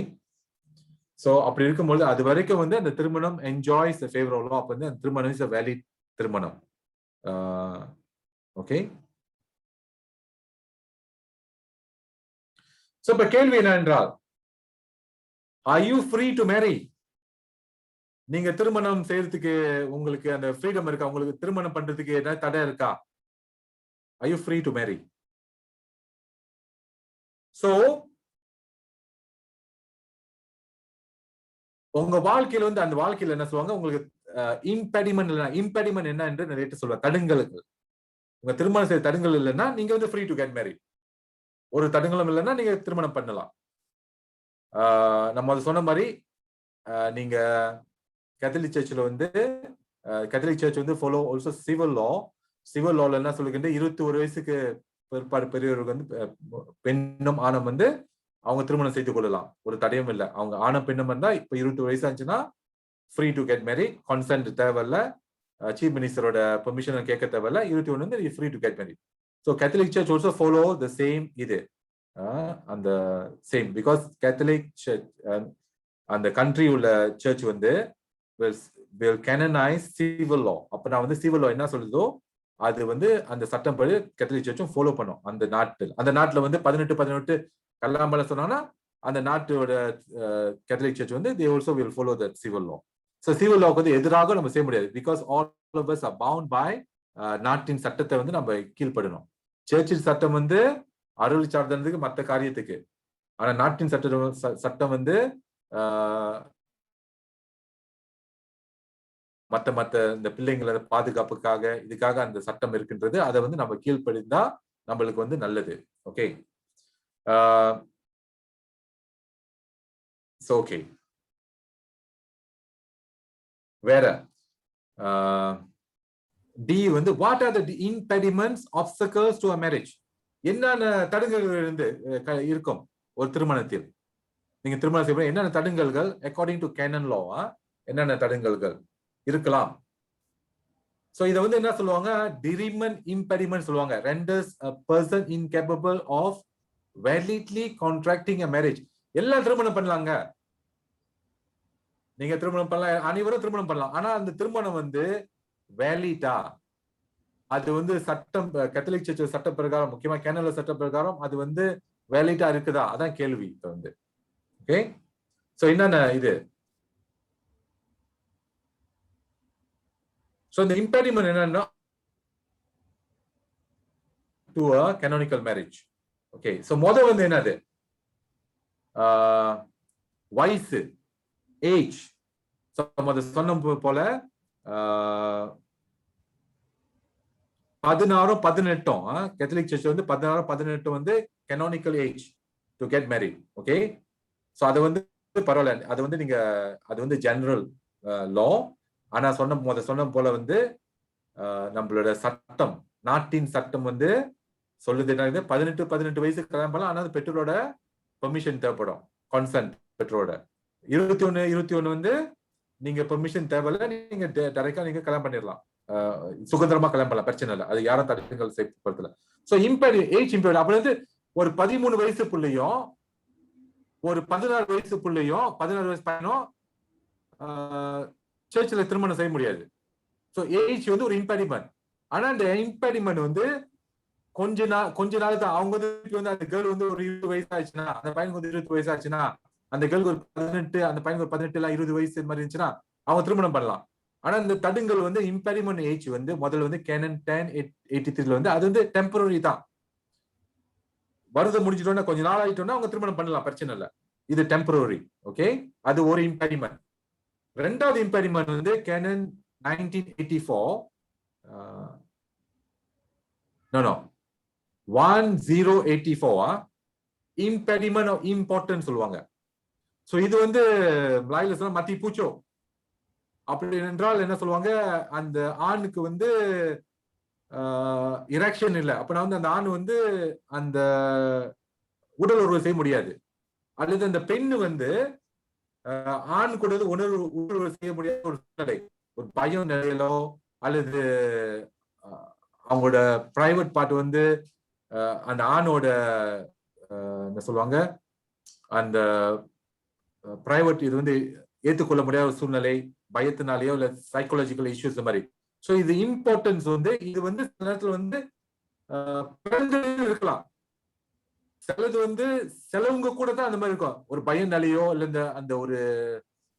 சோ அப்படி இருக்கும்போது அது வரைக்கும் வந்து அந்த திருமணம் enjoys the favour of law, அப்ப வந்து அந்த திருமணம் இஸ் a valid திருமணம். ஓகே, சோ இப்ப கேள்வி என்ன என்றால், are you free to marry? நீங்க திருமணம் செய்யறதுக்கு உங்களுக்கு அந்த ஃப்ரீடம் இருக்கா? உங்களுக்கு திருமணம் பண்றதுக்கு ஏதாவது தடை இருக்கா? Are you free to marry? So உங்க வாழ்க்கையில வந்து அந்த வாழ்க்கையில என்ன சொல்லுவாங்க, உங்களுக்கு இம்பெடிமெண்ட் என்ன என்று நிறைய சொல்லுவாங்க, தடுங்கல்கள். உங்க திருமணம் செய்ய தடுங்கல் இல்லைன்னா நீங்க வந்து ஃப்ரீ டு கெட் மேரிட். ஒரு தடுங்களும் இல்லைன்னா நீங்க திருமணம் பண்ணலாம். நம்ம அது சொன்ன மாதிரி நீங்க கேத்தலிக் சர்ச்ல வந்து கேத்தலிக் சர்ச் வந்து follow also civil law. Civil லால என்ன சொல்லுகின்ற 21 வயசுக்கு பிற்பாடு பெரியவர்கள் வந்து பெண்ணும் ஆணும் வந்து அவங்க திருமணம் செய்து கொள்ளலாம், ஒரு தடையும் இல்லை. அவங்க ஆணும் பெண்ணும் இருந்தா இப்ப 21 வயசு ஆச்சுன்னா free to get married, consent தேவையில்ல, சீஃப் மினிஸ்டரோட பெர்மிஷன் கேட்க தேவையில்ல, 21 வந்து free to get married. So Catholic church also follow the same இது அந்த சேம், பிகாஸ் கேத்தலிக் சர்ச் அந்த கண்ட்ரி உள்ள சர்ச் வந்து will canonize civil law. அப்ப நான் வந்து சிவில் லா என்ன சொல்லுதோ அது வந்து அந்த சட்டம் படி கேத்தலிக் சர்ச்சும் ஃபாலோ பண்ணும். அந்த நாட்டுல வந்து 18 கல்லாம்பலம் சொன்னா அந்த நாட்டோட கேத்தலிக் சர்ச் வந்து they also will follow that civil law. So civil law வந்து எதிராக நம்ம செய்ய முடியாது, because all of us are bound by நாட்டின் சட்டத்தை வந்து நம்ம கீழ்ப்படணும். சர்ச்சின் சட்டம் வந்து அருள் சார்ந்ததுக்கு மற்ற காரியத்துக்கு, ஆனா நாட்டின் சட்டம் வந்து மத்த இந்த பிள்ளைங்களோட பாதுகாப்புக்காக இதுக்காக அந்த சட்டம் இருக்கின்றது. அதை வந்து நம்ம கீழ்ப்படிந்தா நம்மளுக்கு வந்து நல்லது. ஓகே, ஓகே, வேற டி வந்து what are the இம்பெடிமெண்ட்ஸ் obstacles to a marriage? என்னென்ன தடங்கல்கள் இருந்து இருக்கும் ஒரு திருமணத்தில்? நீங்க திருமணம் செய்ய என்னென்ன தடங்கல்கள் அக்கார்டிங் டு கேனன் லா என்னென்ன தடங்கல்கள் இருக்கலாம்? சோ இத வந்து என்ன சொல்லுவாங்க, டிரிமன் இம்பெடிமெண்ட் சொல்லுவாங்க. renders a person incapable of validly contracting a marriage. எல்லாம் திருமணம் பண்ணலாங்க, நீங்க திருமணம் பண்ணலாம், அனைவரும் திருமணம் பண்ணலாம், ஆனா அந்த திருமணம் வந்து வேலிடா, அது வந்து சட்டம் கேத்தலிக் சர்ச் சட்ட பிரகாரம், முக்கியமா கேனல சட்ட பிரகாரம் அது வந்து வேலிடா இருக்குதா? அதான் கேள்வி இப்ப வந்து. ஓகே, சோ என்னென்ன இது? So the impediment என்னன்னா to a canonical marriage. Okay, so முதல் வந்து என்னது? வயசு, ஏஜ். So சொன்ன போல 16-18 கேத்தலிக் சர்ச் வந்து 16-18 வந்து canonical age to get married. Okay, so அது வந்து பரவாயில்ல, அது வந்து நீங்க அது வந்து ஜெனரல் லா. ஆனா சொன்ன போல வந்து நம்மளோட சட்டம், நாட்டின் சட்டம் வந்து சொல்லுது என்ன, 18 வயசுக்கு கல்யாணம் பண்ணலாம். ஆனா அது பெற்றோரோட பெர்மிஷன் தேவைப்படும், கன்சென்ட் பெற்றோரோட. 21 வந்து நீங்க பெர்மிஷன் தேவையில்ல, நீங்க டைரக்டா நீங்க கல்யாணம் பண்ணிடலாம், சுதந்திரமா கல்யாணம் பண்ணலாம், பிரச்சனை இல்லை. அது யாரும் தடுப்புகள் செய்யப்படுத்தல. சோ ஏஜ் இம்பேர்ட் அப்படி வந்து ஒரு 13 வயசு பிள்ளையும் ஒரு 16 வயசு பிள்ளையும் 16 வயசு பையனும் சர்ச்சில் திருமணம் செய்ய முடியாது. ஸோ ஏஜ் வந்து ஒரு இம்பெடிமெண்ட். ஆனா அந்த இம்பெடிமெண்ட் வந்து கொஞ்ச நாள் தான். அவங்க வந்து அந்த கேர்ள் வந்து ஒரு 20 வயசு ஆச்சுன்னா, அந்த பையனுக்கு வந்து 20 வயசு ஆச்சுன்னா, அந்த கேர்ளுக்கு ஒரு 18, அந்த பையனுக்கு ஒரு 18 இல்ல 20 வயசு மாதிரி இருந்துச்சுன்னா அவங்க திருமணம் பண்ணலாம். ஆனா இந்த தடுங்கள் வந்து இம்பெடிமெண்ட் ஏஜ் வந்து முதல்ல வந்து கேனன் 1083 வந்து அது வந்து டெம்பரரி தான். வருது முடிஞ்சிட்டோம்னா கொஞ்ச நாள் ஆயிட்டோம்னா அவங்க திருமணம் பண்ணலாம், பிரச்சனை இல்லை. இது டெம்பரரி. ஓகே, அது ஒரு இம்பெடிமெண்ட். ரெண்டாவது இம்பெடிமெண்ட் வந்து கேனன் 1984 1084 இம்பெடிமெண்ட் ஆஃப் இம்பார்ட்டன்ஸ் சொல்லுவாங்க. சோ இது வந்து மலையில சொன்னா மத்தி பூச்சோ. அப்படி என்றால் என்ன சொல்லுவாங்க, அந்த ஆணுக்கு வந்து இரெக்ஷன் இல்லை, அப்ப வந்து அந்த ஆண் வந்து அந்த உடல் உறவு செய்ய முடியாது. அல்லது அந்த பெண் வந்து ஆண் கூட உணர்வு செய்ய முடியாத ஒரு சூழ்நிலை, ஒரு பயம் நிலையிலோ அல்லது அவங்களோட பிரைவேட் பார்ட் வந்து அந்த ஆணோட என்ன சொல்லுவாங்க, அந்த பிரைவேட் இது வந்து ஏற்றுக்கொள்ள முடியாத ஒரு சூழ்நிலை, பயத்தினாலேயோ இல்ல சைக்காலஜிக்கல் இஷ்யூஸ் மாதிரி. ஸோ இது இம்பார்ட்டன்ஸ் வந்து இது வந்து சில நேரத்துல வந்து இருக்கலாம். சிலது வந்து சிலவங்க கூட தான் அந்த மாதிரி இருக்கும், ஒரு பயம் நிலையோ இல்ல அந்த ஒரு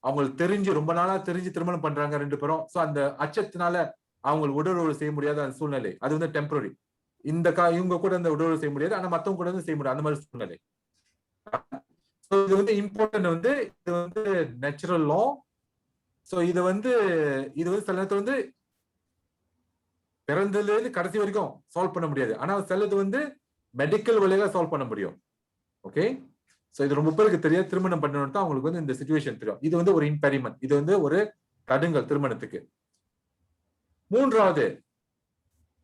அவங்களுக்கு தெரிஞ்சு ரொம்ப நாளா தெரிஞ்சு திருமணம் பண்றாங்க 2 பேரும். ஸோ அந்த அச்சத்தினால அவங்களுக்கு உடலுறவு செய்ய முடியாத அந்த சூழ்நிலை, அது வந்து டெம்பரரி. இவங்க கூட அந்த உடலுறவு செய்ய முடியாது, ஆனா மத்தவங்க கூட செய்ய முடியாது, அந்த மாதிரி சூழ்நிலை. இது வந்து இம்பார்ட்டன்ட் வந்து இது வந்து நேச்சுரல் லா. ஸோ இது வந்து சில நேரத்தில் வந்து பிறந்ததுல இருந்து கடைசி வரைக்கும் சால்வ் பண்ண முடியாது, ஆனா சிலது வந்து மெடிக்கல் வழியாக சால்வ் பண்ண முடியும். ஓகே, சோ இது ரொம்ப பேருக்கு தெரியாது. திருமணம் பண்ணணும் தான் அவங்களுக்கு வந்து இந்த சிச்சுவேஷன் தெரியும். இது வந்து ஒரு இம்பெரிமெண்ட், இது வந்து ஒரு தடுங்கல் திருமணத்துக்கு. மூன்றாவது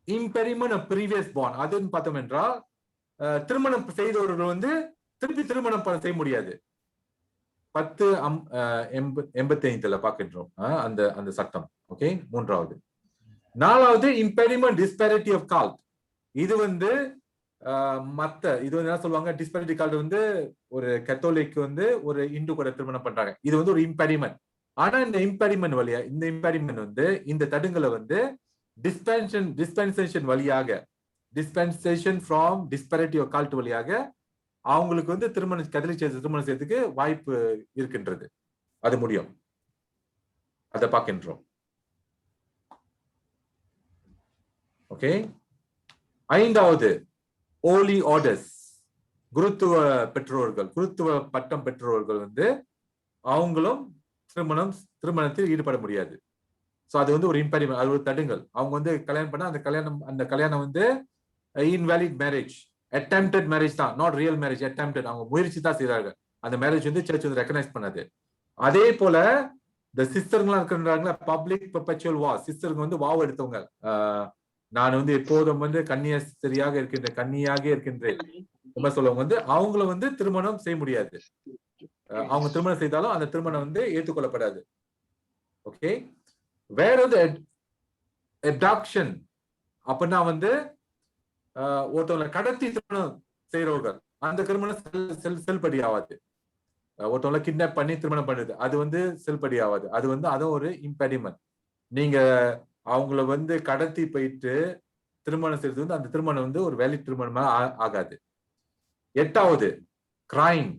இம்பெரிமெண்ட் ஆஃப் ப்ரீவியஸ் பார்ன். அதுன்னு பார்த்தோம் என்றால் திருமணம் செய்தவர்கள் வந்து திருப்பி திருமணம் செய்ய முடியாது. 1085 பார்க்கின்றோம் அந்த சட்டம். ஓகே, மூன்றாவது. நாலாவது இம்பெரிமெண்ட் டிஸ்பாரிட்டி ஆஃப் கால்ட். இது வந்து இது வந்து என்ன சொல்லுவாங்க, டிஸ்பாரிட்டி கால்ட் வந்து ஒரு கத்தோலிக் வந்து ஒரு இந்து கூட திருமணம் பண்றாங்க, இது வந்து ஒரு இம்பெரிமெண்ட். ஆனா இந்த இம்பெரிமெண்ட் வழியா இந்த இம்பெரிமெண்ட் வந்து இந்த தடுங்களை வந்து டிஸ்பென்சேஷன் வழியாக, dispensation from disparity of cult வழியாக அவங்களுக்கு வந்து கத்தோலிக் திருமணம் செய்யறதுக்கு வாய்ப்பு இருக்கின்றது, அது முடியும், அதை பார்க்கின்றோம். ஓகே, ஐந்தாவது ஹோலி ஆர்டர்ஸ். குருத்துவ பெற்றோர்கள், குருத்துவ பட்டம் பெற்றோர்கள் வந்து அவங்களும் திருமணத்தில் ஈடுபட முடியாது. சோ அது வந்து ஒரு இம்பெரிமெண்ட், அது ஒரு தடுங்கள். அவங்க வந்து கல்யாணம் பண்ணா அந்த கல்யாணம் வந்து இன்வாலிட் மேரேஜ், அட்டெம்ப்டட் மேரேஜ் தான், நாட் ரியல் மேரேஜ், அட்டெம்ப்டட். அவங்க முயற்சி தான் செய்யறாங்க, அந்த மேரேஜ் வந்து சர்ச் வந்து ரெகனைஸ் பண்ணாது. அதே போல இந்த சிஸ்டர்கள்லாம் இருக்கிறாங்களா, பப்ளிக் பெர்பெச்சுவல் வா, சிஸ்டருங்க வந்து வாவ் எடுத்தவங்க, நான் வந்து எப்போதும் வந்து கன்னியாக இருக்கின்றேன் சொல்லுவாங்க வந்து அவங்கள வந்து திருமணம் செய்ய முடியாது. அவங்க திருமணம் செய்தாலும் அந்த திருமணம் வந்து ஏற்றுக்கொள்ளப்படாது. ஓகே, வேற வந்து அடாப்ஷன் அப்படின்னா வந்து ஒருத்தவங்களை கடத்தி திருமணம் செய்யறவர்கள், அந்த திருமணம் செல்படி ஆகாது. ஒருத்தவங்களை கிட்னாப் பண்ணி திருமணம் பண்ணுது, அது வந்து செல்படி ஆகாது. அது வந்து அதுவும் ஒரு இம்பெடிமெண்ட். நீங்க அவங்கள வந்து கடத்தி போயிட்டு திருமணம் செய்யறது வந்து அந்த திருமணம் வந்து ஒரு வேலிட் திருமணமா ஆகாது. எட்டாவது கிரைம்,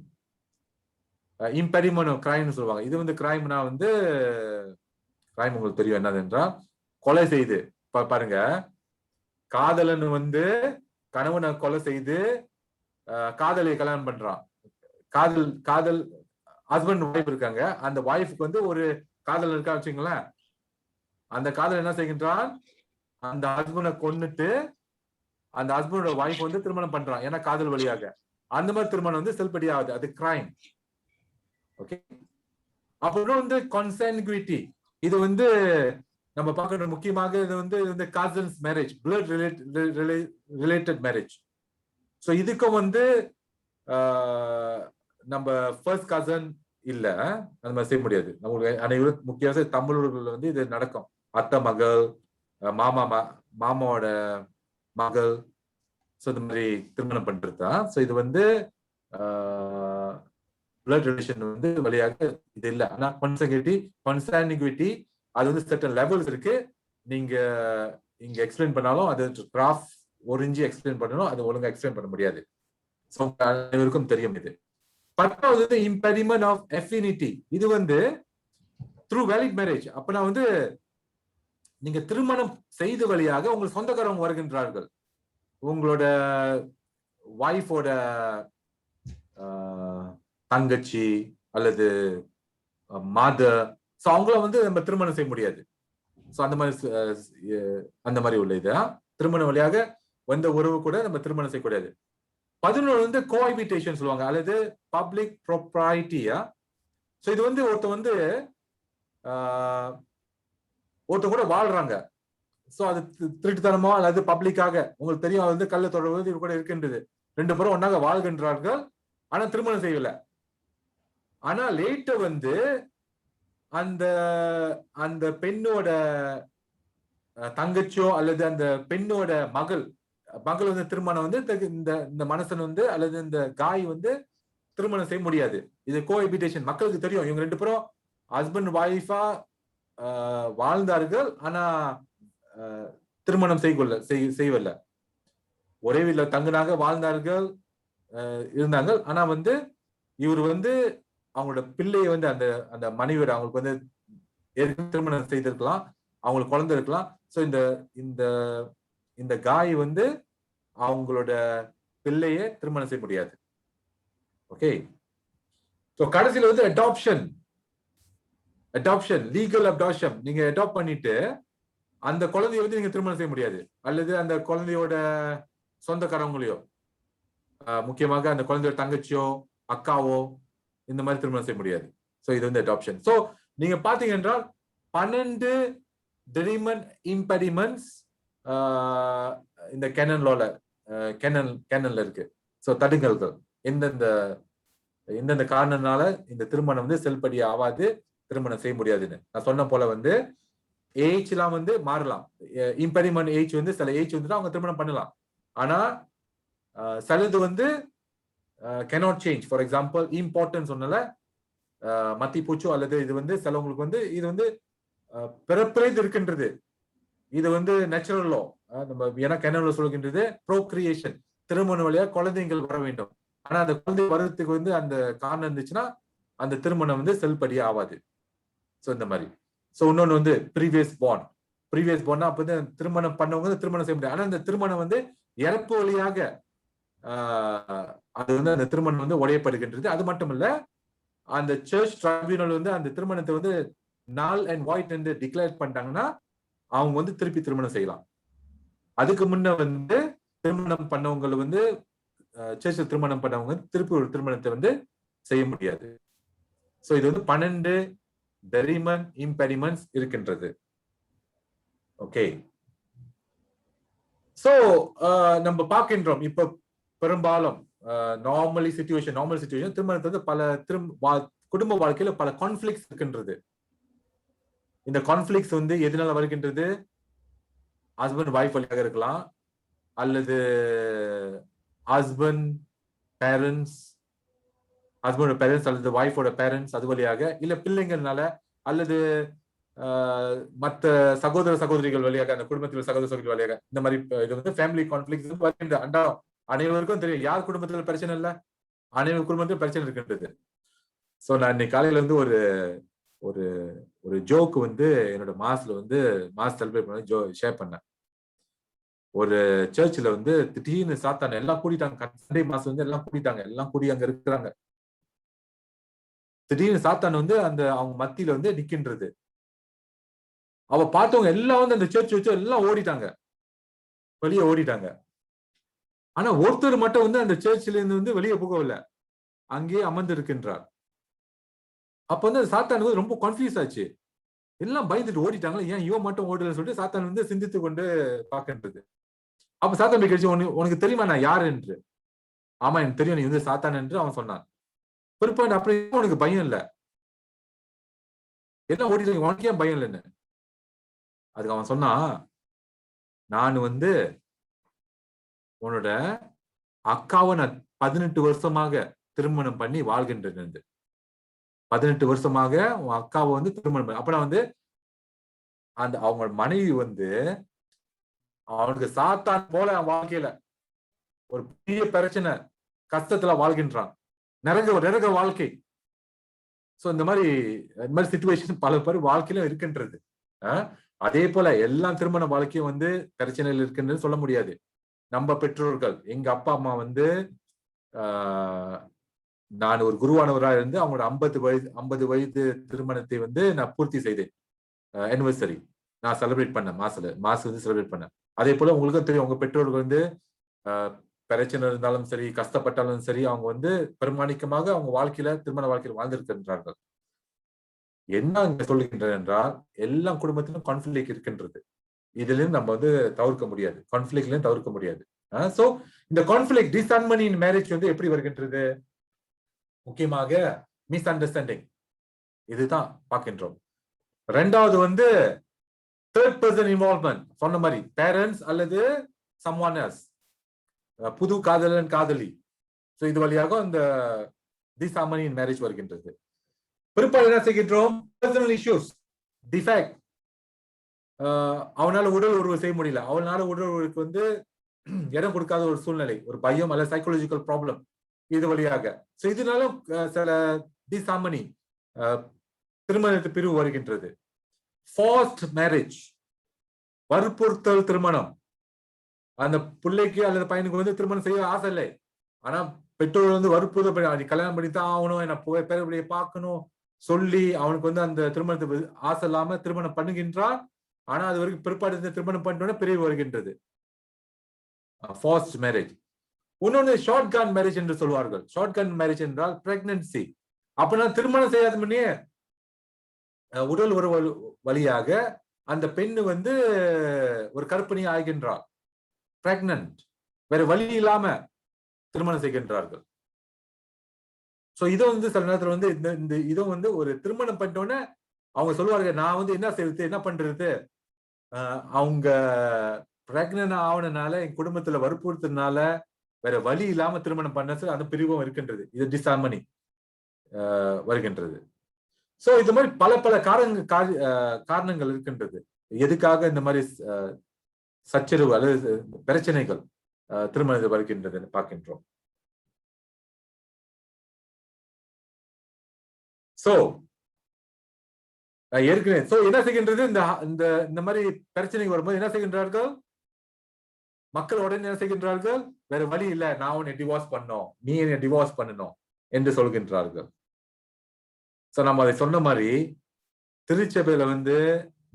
இம்பெடிமெண்ட் கிரைம்னு சொல்லுவாங்க. இது வந்து கிரைம்னா வந்து கிரைம் உங்களுக்கு தெரியும் என்னது என்றால் கொலை செய்து பாருங்க, காதலன் வந்து கணவனை கொலை செய்து காதலியை கல்யாணம் பண்றான். காதல் ஹஸ்பண்ட் ஒய்ஃப் இருக்காங்க, அந்த ஒய்ஃப்க்கு வந்து ஒரு காதலன் இருக்கா வச்சுங்களேன், அந்த காதல் என்ன செய்கின்றான், அந்த ஹஸ்பண்டை கொன்னுட்டு அந்த ஹஸ்பண்டோட ஒய்ஃப் வந்து திருமணம் பண்றான், ஏன்னா காதல் வழியாக. அந்த மாதிரி திருமணம் வந்து செல்படி ஆகுது, அது கிரைம். ஓகே, அப்புறம் வந்து கன்சாங்குயிட்டி. இது வந்து நம்ம பார்க்கணும் முக்கியமாக இது வந்து இந்த cousins marriage, blood related marriage. So இதுக்கும் வந்து நம்ம ஃபர்ஸ்ட் கசன் இல்ல, அந்த மாதிரி செய்ய முடியாது. நம்மளுக்கு அனைவரும் முக்கியமாக தமிழர்கள் வந்து இது நடக்கும். அத்தை மகள், மாமாவோட மகள், ஸோ இந்த மாதிரி திருமணம் பண்றது தான். ஸோ இது வந்து பிளட் ரிலேஷன் வந்து வழியாக இது இல்லை. ஆனா கன்சாங்குனிட்டி அது வந்து சர்டன் லெவல்ஸ் இருக்கு. நீங்க இங்க எக்ஸ்பிளைன் பண்ணாலும் அது கிராஃப் ஒரிஞ்சு எக்ஸ்பிளைன் பண்ணணும், அது ஒழுங்கா எக்ஸ்பிளைன் பண்ண முடியாது. ஸோ அனைவருக்கும் தெரியும் இது. 10வது இம்பெடிமெண்ட் ஆஃப் அஃபினிட்டி. இது வந்து த்ரூ வேலிட் மேரேஜ். அப்ப நான் வந்து நீங்க திருமணம் செய்த வழியாக உங்கள் சொந்தக்காரங்க வருகின்றார்கள், உங்களோட வைஃபோட தங்கச்சி அல்லது மதர், ஸோ அவங்கள வந்து நம்ம திருமணம் செய்ய முடியாது. ஸோ அந்த மாதிரி உள்ள இது திருமண வழியாக வந்த உறவு கூட நம்ம திருமணம் செய்யக்கூடாது. 11 வந்து கோஹாபிட்டேஷன் சொல்லுவாங்க, அல்லது பப்ளிக் ப்ராப்பர்ட்டியா. ஸோ இது வந்து ஒருத்தன் கூட வாழ்றாங்க, ஸோ அது திருட்டுத்தனமோ அல்லது பப்ளிக்காக உங்களுக்கு தெரியும், வந்து கள்ள தொடர்பு இது கூட இருக்கின்றது. 2 பேரும் ஒன்னாக வாழ்கின்றார்கள், ஆனா திருமணம் செய்யல. ஆனா லேட்டர் வந்து அந்த அந்த பெண்ணோட தங்கச்சியோ அல்லது அந்த பெண்ணோட மகள் வந்து திருமணம் வந்து இந்த மனுஷன் வந்து அல்லது இந்த காய் வந்து திருமணம் செய்ய முடியாது. இது கோஹாபிட்டேஷன். மக்களுக்கு தெரியும் இவங்க 2 பேரும் ஹஸ்பண்ட் ஒய்ஃபா வாழ்ந்தார்கள், ஆனா திருமணம் செய்யவில்லை. ஒரே வீட்டில் தங்குனாக வாழ்ந்தார்கள், இருந்தாங்க. ஆனா வந்து இவர் வந்து அவங்களோட பிள்ளையை வந்து அந்த அந்த மனைவியோட அவங்களுக்கு வந்து திருமணம் செய்திருக்கலாம், அவங்களுக்கு குழந்தை இருக்கலாம். ஸோ இந்த காய் வந்து அவங்களோட பிள்ளையை திருமணம் செய்ய முடியாது. ஓகே. ஸோ கடைசியில வந்து அடாப்ஷன் லீகல் அடாப்ஷன். நீங்க அடாப்ட் பண்ணிட்டு அந்த குழந்தைய வந்து நீங்க திருமணம் செய்ய முடியாது, அல்லது அந்த குழந்தையோட சொந்தக்காரங்களையோ, முக்கியமாக அந்த குழந்தையோட தங்கச்சியோ அக்காவோ இந்த மாதிரி திருமணம் செய்ய முடியாது. ஸோ இது வந்து அடாப்ஷன். ஸோ நீங்க பாத்தீங்க என்றால் 12 டெரிமெண்ட் இம்பெடிமெண்ட்ஸ் இந்த கேனன் லால கேனன்ல இருக்கு. ஸோ தடுங்கல்கள் எந்தெந்த காரணனால இந்த திருமணம் வந்து செல்படி ஆகாது, திருமணம் செய்ய முடியாதுன்னு நான் சொன்ன போல வந்து ஏஜ் எல்லாம் வந்து மாறலாம். இம்பெடிமெண்ட் ஏஜ் வந்து சில ஏஜ் வந்து அவங்க திருமணம் பண்ணலாம், ஆனா சிலது வந்து cannot change. For example importance சொன்னல மத்தி பூச்சோ அல்லது இது வந்து சிலவங்களுக்கு வந்து இது வந்து பிறப்பிலேந்து இருக்கின்றது. இது வந்து நேச்சுரல் லா. நம்ம ஏன்னா கேனன்ல சொல்கின்றது ப்ரோக்ரியேஷன், திருமண வழியா குழந்தைகள் வர வேண்டும். ஆனா அந்த குழந்தை வர்றதுக்கு வந்து அந்த காரணம் இருந்துச்சுன்னா அந்த திருமணம் வந்து செல்படி ஆகாது. ஸோ இந்த மாதிரி. ஸோ இன்னொன்று வந்து ப்ரீவியஸ் பார்ன் அப்போ வந்து திருமணம் பண்ணவங்க திருமணம் செய்ய முடியாது. ஆனா அந்த திருமணம் வந்து இறப்பு வழியாக அது வந்து அந்த திருமணம் வந்து உடையப்படுகின்றது. அது மட்டும் இல்ல, அந்த சர்ச் ட்ரைபியூனல் வந்து அந்த திருமணத்தை வந்து null and void என்று டிக்ளேர் பண்ணிட்டாங்கன்னா அவங்க வந்து திருப்பி திருமணம் செய்யலாம். அதுக்கு முன்ன வந்து திருமணம் பண்ணவங்க வந்து சர்ச்சில் திருமணம் பண்ணவங்க திருப்பி ஒரு திருமணத்தை வந்து செய்ய முடியாது. ஸோ இது வந்து 12 டெரிமெண்ட் இம்பெடிமெண்ட்ஸ் இருக்கின்றது. ஓகே. ஸோ நம்ம பார்க்கின்றோம் இப்ப பெரும்பாலும் நார்மல் சிச்சுவேஷன் திருமணத்தை வந்து பல குடும்ப வாழ்க்கையில பல கான்ஃபிளிக்ஸ் இருக்கின்றது. இந்த கான்ஃபிளிக்ஸ் வந்து எதனால வருகின்றது? ஹஸ்பண்ட் வைஃப் வழியாக இருக்கலாம், அல்லது ஹஸ்பண்டோட பேரண்ட்ஸ் அல்லது வைஃபோட பேரண்ட்ஸ் அது வழியாக, இல்ல பிள்ளைங்கள்னால, அல்லது மற்ற சகோதரிகள் வழியாக, அந்த குடும்பத்தில் சகோதரி வழியாக, இந்த மாதிரி இது வந்து ஃபேமிலி கான்ஃபிளிக்ஸ் வருகின்ற அன்றாடம் அனைவருக்கும் தெரியும். யார் குடும்பத்துல பிரச்சனை இல்லை, அனைவர் குடும்பத்திலும் பிரச்சனை இருக்கின்றது. ஸோ நான் இன்னைக்கு காலையில வந்து ஒரு ஜோக் வந்து என்னோட மாஸ் செலிப்ரேட் பண்ண ஷேர் பண்ணேன். ஒரு சர்ச்சில் வந்து திடீர்னு சாத்தான எல்லாம் கூட்டிட்டாங்க. சண்டே மாசம் வந்து எல்லாம் கூட்டிட்டாங்க, எல்லாம் கூடி அங்க இருக்கிறாங்க. திடீர்னு சாத்தான் வந்து அந்த அவங்க மத்தியில வந்து நிக்கின்றது. அவ பார்த்தவங்க எல்லாம் வந்து அந்த சர்ச் வச்சு எல்லாம் ஓடிட்டாங்க, வெளியே ஓடிட்டாங்க. ஆனா ஒருத்தர் மட்டும் வந்து அந்த சர்ச்சில இருந்து வந்து வெளியே போகவில்லை, அங்கேயே அமர்ந்து இருக்கின்றார். அப்ப வந்து சாத்தான் வந்து ரொம்ப கன்ஃபியூஸ் ஆச்சு. எல்லாம் பயந்துட்டு ஓடிட்டாங்களா, ஏன் இவன் மட்டும் ஓடலன்னு சொல்லிட்டு சாத்தான் வந்து சிந்தித்து கொண்டு பார்க்கின்றது. அப்ப சாத்தான் போய் கேட்டுச்சு, உனக்கு தெரியுமா நான் யாரு என்று? ஆமா எனக்கு தெரியும், நீ வந்து சாத்தான் என்று அவன் சொன்னான். பிற்பாடு அப்படி உனக்கு பயம் இல்ல, எல்லாம் ஓடிட்டாங்க, உனக்கு ஏன் பயம் இல்லைன்னு. அதுக்கு அவன் சொன்னான், நான் வந்து உன்னோட அக்காவை நான் 18 வருஷமாக திருமணம் பண்ணி வாழ்கின்றேன். 18 வருஷமாக உன் அக்காவை வந்து திருமணம் பண்ணி, அப்ப நான் வந்து அந்த அவங்க மனைவி வந்து அவனுக்கு சாத்தான் போல வாழ்க்கையில ஒரு பெரிய பிரச்சனை கஷ்டத்துல வாழ்கின்றான், நரக வாழ்க்கை. சோ இந்த மாதிரி சிச்சுவேஷன் பல பேர் வாழ்க்கையில இருக்கின்றது. அதே போல எல்லா திருமண வாழ்க்கையும் வந்து பிரச்சனைகள் இருக்குன்னு சொல்ல முடியாது. நம்ம பெற்றோர்கள், எங்க அப்பா அம்மா வந்து நான் ஒரு குருவானவராக இருந்து அவங்களோட 50 வயது திருமணத்தை வந்து நான் பூர்த்தி செய்தேன். ஆனிவர்சரி நான் செலிப்ரேட் பண்ணேன், மாசம் வந்து செலிப்ரேட் பண்ணேன். அதே போல உங்களுக்கும் தெரியும், உங்க பெற்றோர்கள் வந்து பிரச்சனை இருந்தாலும் சரி, கஷ்டப்பட்டாலும் சரி, அவங்க வந்து பெருமானிக்கமாக அவங்க வாழ்க்கையில திருமண வாழ்க்கையில் வாழ்ந்திருக்கின்றார்கள். என்ன இங்க சொல்லுகின்றன என்றால், எல்லா குடும்பத்திலும் கான்ஃபிளிக் இருக்கின்றது. இதுலயும் நம்ம வந்து தவிர்க்க முடியாது, கான்ஃபிளிக்லயும் தவிர்க்க முடியாது. சோ இந்த கான்ஃபிளிக் டிஸ்ஹார்மனி இன் மேரேஜ் வந்து எப்படி வருகின்றது? முக்கியமாக மிஸ் அண்டர்ஸ்டாண்டிங், இதுதான் பார்க்கின்றோம். ரெண்டாவது வந்து தேர்ட் பர்சன் இன்வால்வ்மெண்ட், சொன்ன மாதிரி பேரண்ட்ஸ் அல்லது சம்ஒன் எல்ஸ், புது காதலன் காதலி. சோ இது வழியாக இந்த டிஸ்ஹார்மனி இன் மேரேஜ் வருகின்றது. பிற்பாடு என்ன செய்கின்றோம்? பர்சனல் இஷ்யூஸ், டிஃபெக்ட், அவனால உடல் உறவு செய்ய முடியல, அவனால உடல் உறவுக்கு வந்து இடம் கொடுக்காத ஒரு சூழ்நிலை, ஒரு பயம் அல்ல சைக்காலஜிக்கல் ப்ராப்ளம், இது வழியாக. சோ இதனால சில டிஸ்ஹார்மனி, திருமணத்து பிரிவு வருகின்றது. ஃபார்ஸ்ட் மேரேஜ், வற்புறுத்தல் திருமணம். அந்த பிள்ளைக்கு அல்லது பையனுக்கு வந்து திருமணம் செய்ய ஆசை இல்லை, ஆனா பெற்றோர் வந்து வற்புறுத்தல், கல்யாணம் பண்ணித்தான் ஆகணும், என்ன பேரபடியை பார்க்கணும் சொல்லி அவனுக்கு வந்து அந்த திருமணத்துக்கு ஆசை இல்லாம திருமணம் பண்ணுகின்றான். ஆனா அது வரைக்கும் பிற்பாடு திருமணம் பண்ணிட்டோன்னா பிரிவு வருகின்றது, ஃபார்ஸ்ட் மேரேஜ். இன்னொன்னு ஷார்ட் கன் மேரேஜ் என்று சொல்வார்கள். ஷார்ட் கன் மேரேஜ் என்றால் பிரெக்னன்சி. அப்பனா திருமணம் செய்யாத முன்னே உடல் உறவு வழியாக அந்த பெண்ணு வந்து ஒரு கர்ப்பிணி ஆகின்றாள், பிரெக்னன்ட், வேற வழி இல்லாம திருமணம் செய்கின்றார்கள். சோ இதை வந்து சில நேரத்துல வந்து இந்த இதை வந்து ஒரு திருமணம் பண்ணிட்டோன்னே அவங்க சொல்லுவார்கள், நான் வந்து என்ன செய்யறது, என்ன பண்றது, அவங்க பிரெக்னன்ட் ஆவணனால என் குடும்பத்துல வற்புறுத்தினால வேற வழி இல்லாம திருமணம் பண்ண அந்த பிரிவும் இருக்கின்றது. இது டிஸ்ஹார்மனி வருகின்றது. சோ இது மாதிரி பல காரணங்கள் இருக்கின்றது எதுக்காக இந்த மாதிரி சச்சரவு அல்லது பிரச்சனைகள் திருமணத்தில் வருகின்றது பார்க்கின்றோம். சோ ஏற்கனவே என்ன செய்கின்றது, இந்த மாதிரி பிரச்சனை வரும்போது என்ன செய்கின்றார்கள் மக்கள்? உடனே என்ன செய்கின்றார்கள், வேற வழி இல்ல, நான் உன்னை டிவோர்ஸ் பண்ணோம், நீ என்னை டிவோர்ஸ் பண்ணணும் என்று சொல்கின்றார்கள். சோ நம்ம அதை சொன்ன மாதிரி திருச்சபையில வந்து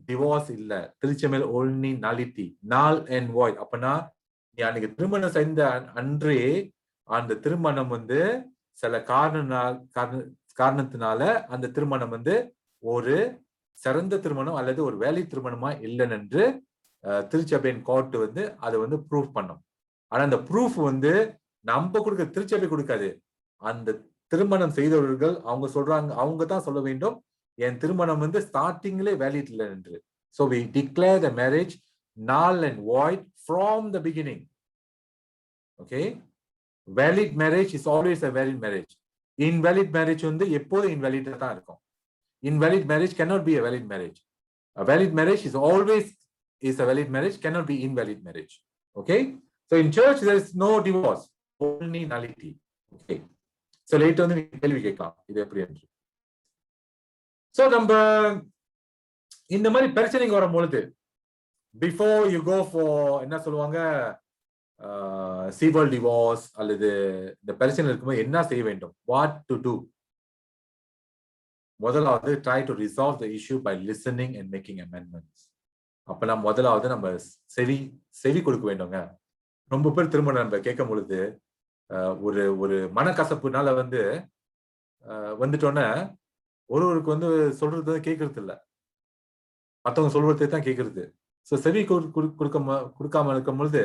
டிவோர்ஸ் இல்ல, திருச்சபையில ஒன்லி நாலிட்டி, நால் அண்ட் வாய்ட். அப்பனா நீ அன்னைக்கு திருமணம் செய்த அன்றே அந்த திருமணம் வந்து சில காரணத்தினால அந்த திருமணம் வந்து ஒரு சிறந்த திருமணம் அல்லது ஒரு வேலை திருமணமா இல்லைன்னு என்று திருச்சபையின் கோர்ட் வந்து அதை வந்து ப்ரூஃப் பண்ணும். ஆனா அந்த ப்ரூஃப் வந்து நம்ம கொடுக்க, திருச்சபை கொடுக்காது. அந்த திருமணம் செய்தவர்கள் அவங்க சொல்றாங்க, அவங்க தான் சொல்ல வேண்டும், என் திருமணம் வந்து ஸ்டார்டிங்லே வேலிட் இல்லை என்று. So we declare the marriage null and void from the beginning. Okay, valid marriage is always a valid marriage. Invalid marriage வந்து எப்போதும் invalid தான் இருக்கும். Invalid marriage cannot be a valid marriage. A valid marriage is always a valid marriage, cannot be invalid marriage. Okay, so in church there is no divorce, only nullity. Okay, so later வந்து கேள்வி கேட்கலாம் இது எப்படி என்று. So நம்ம இந்த மாதிரி பிரச்சனைக்கு வரும் பொழுது before you go for என்ன சொல்லுவாங்க civil divorce அல்லது இந்த பிரச்சனை இருக்கும்போது என்ன செய்ய வேண்டும், what to do? முதலாவது try to resolve the issue by listening and making amendments. அப்ப நம்ம முதலாவது நம்ம செவி கொடுக்க வேண்டுங்க. ரொம்ப பேர் திரும்ப நம்ம கேட்கும் பொழுது ஒரு மனக்கசப்புனால வந்து வந்துட்டோன்னே ஒருவருக்கு வந்து சொல்றது கேட்கறது இல்லை. மத்தவங்க சொல்வதை தான் கேட்கறது. ஸோ செவி கொடுக்காம இருக்கும் பொழுது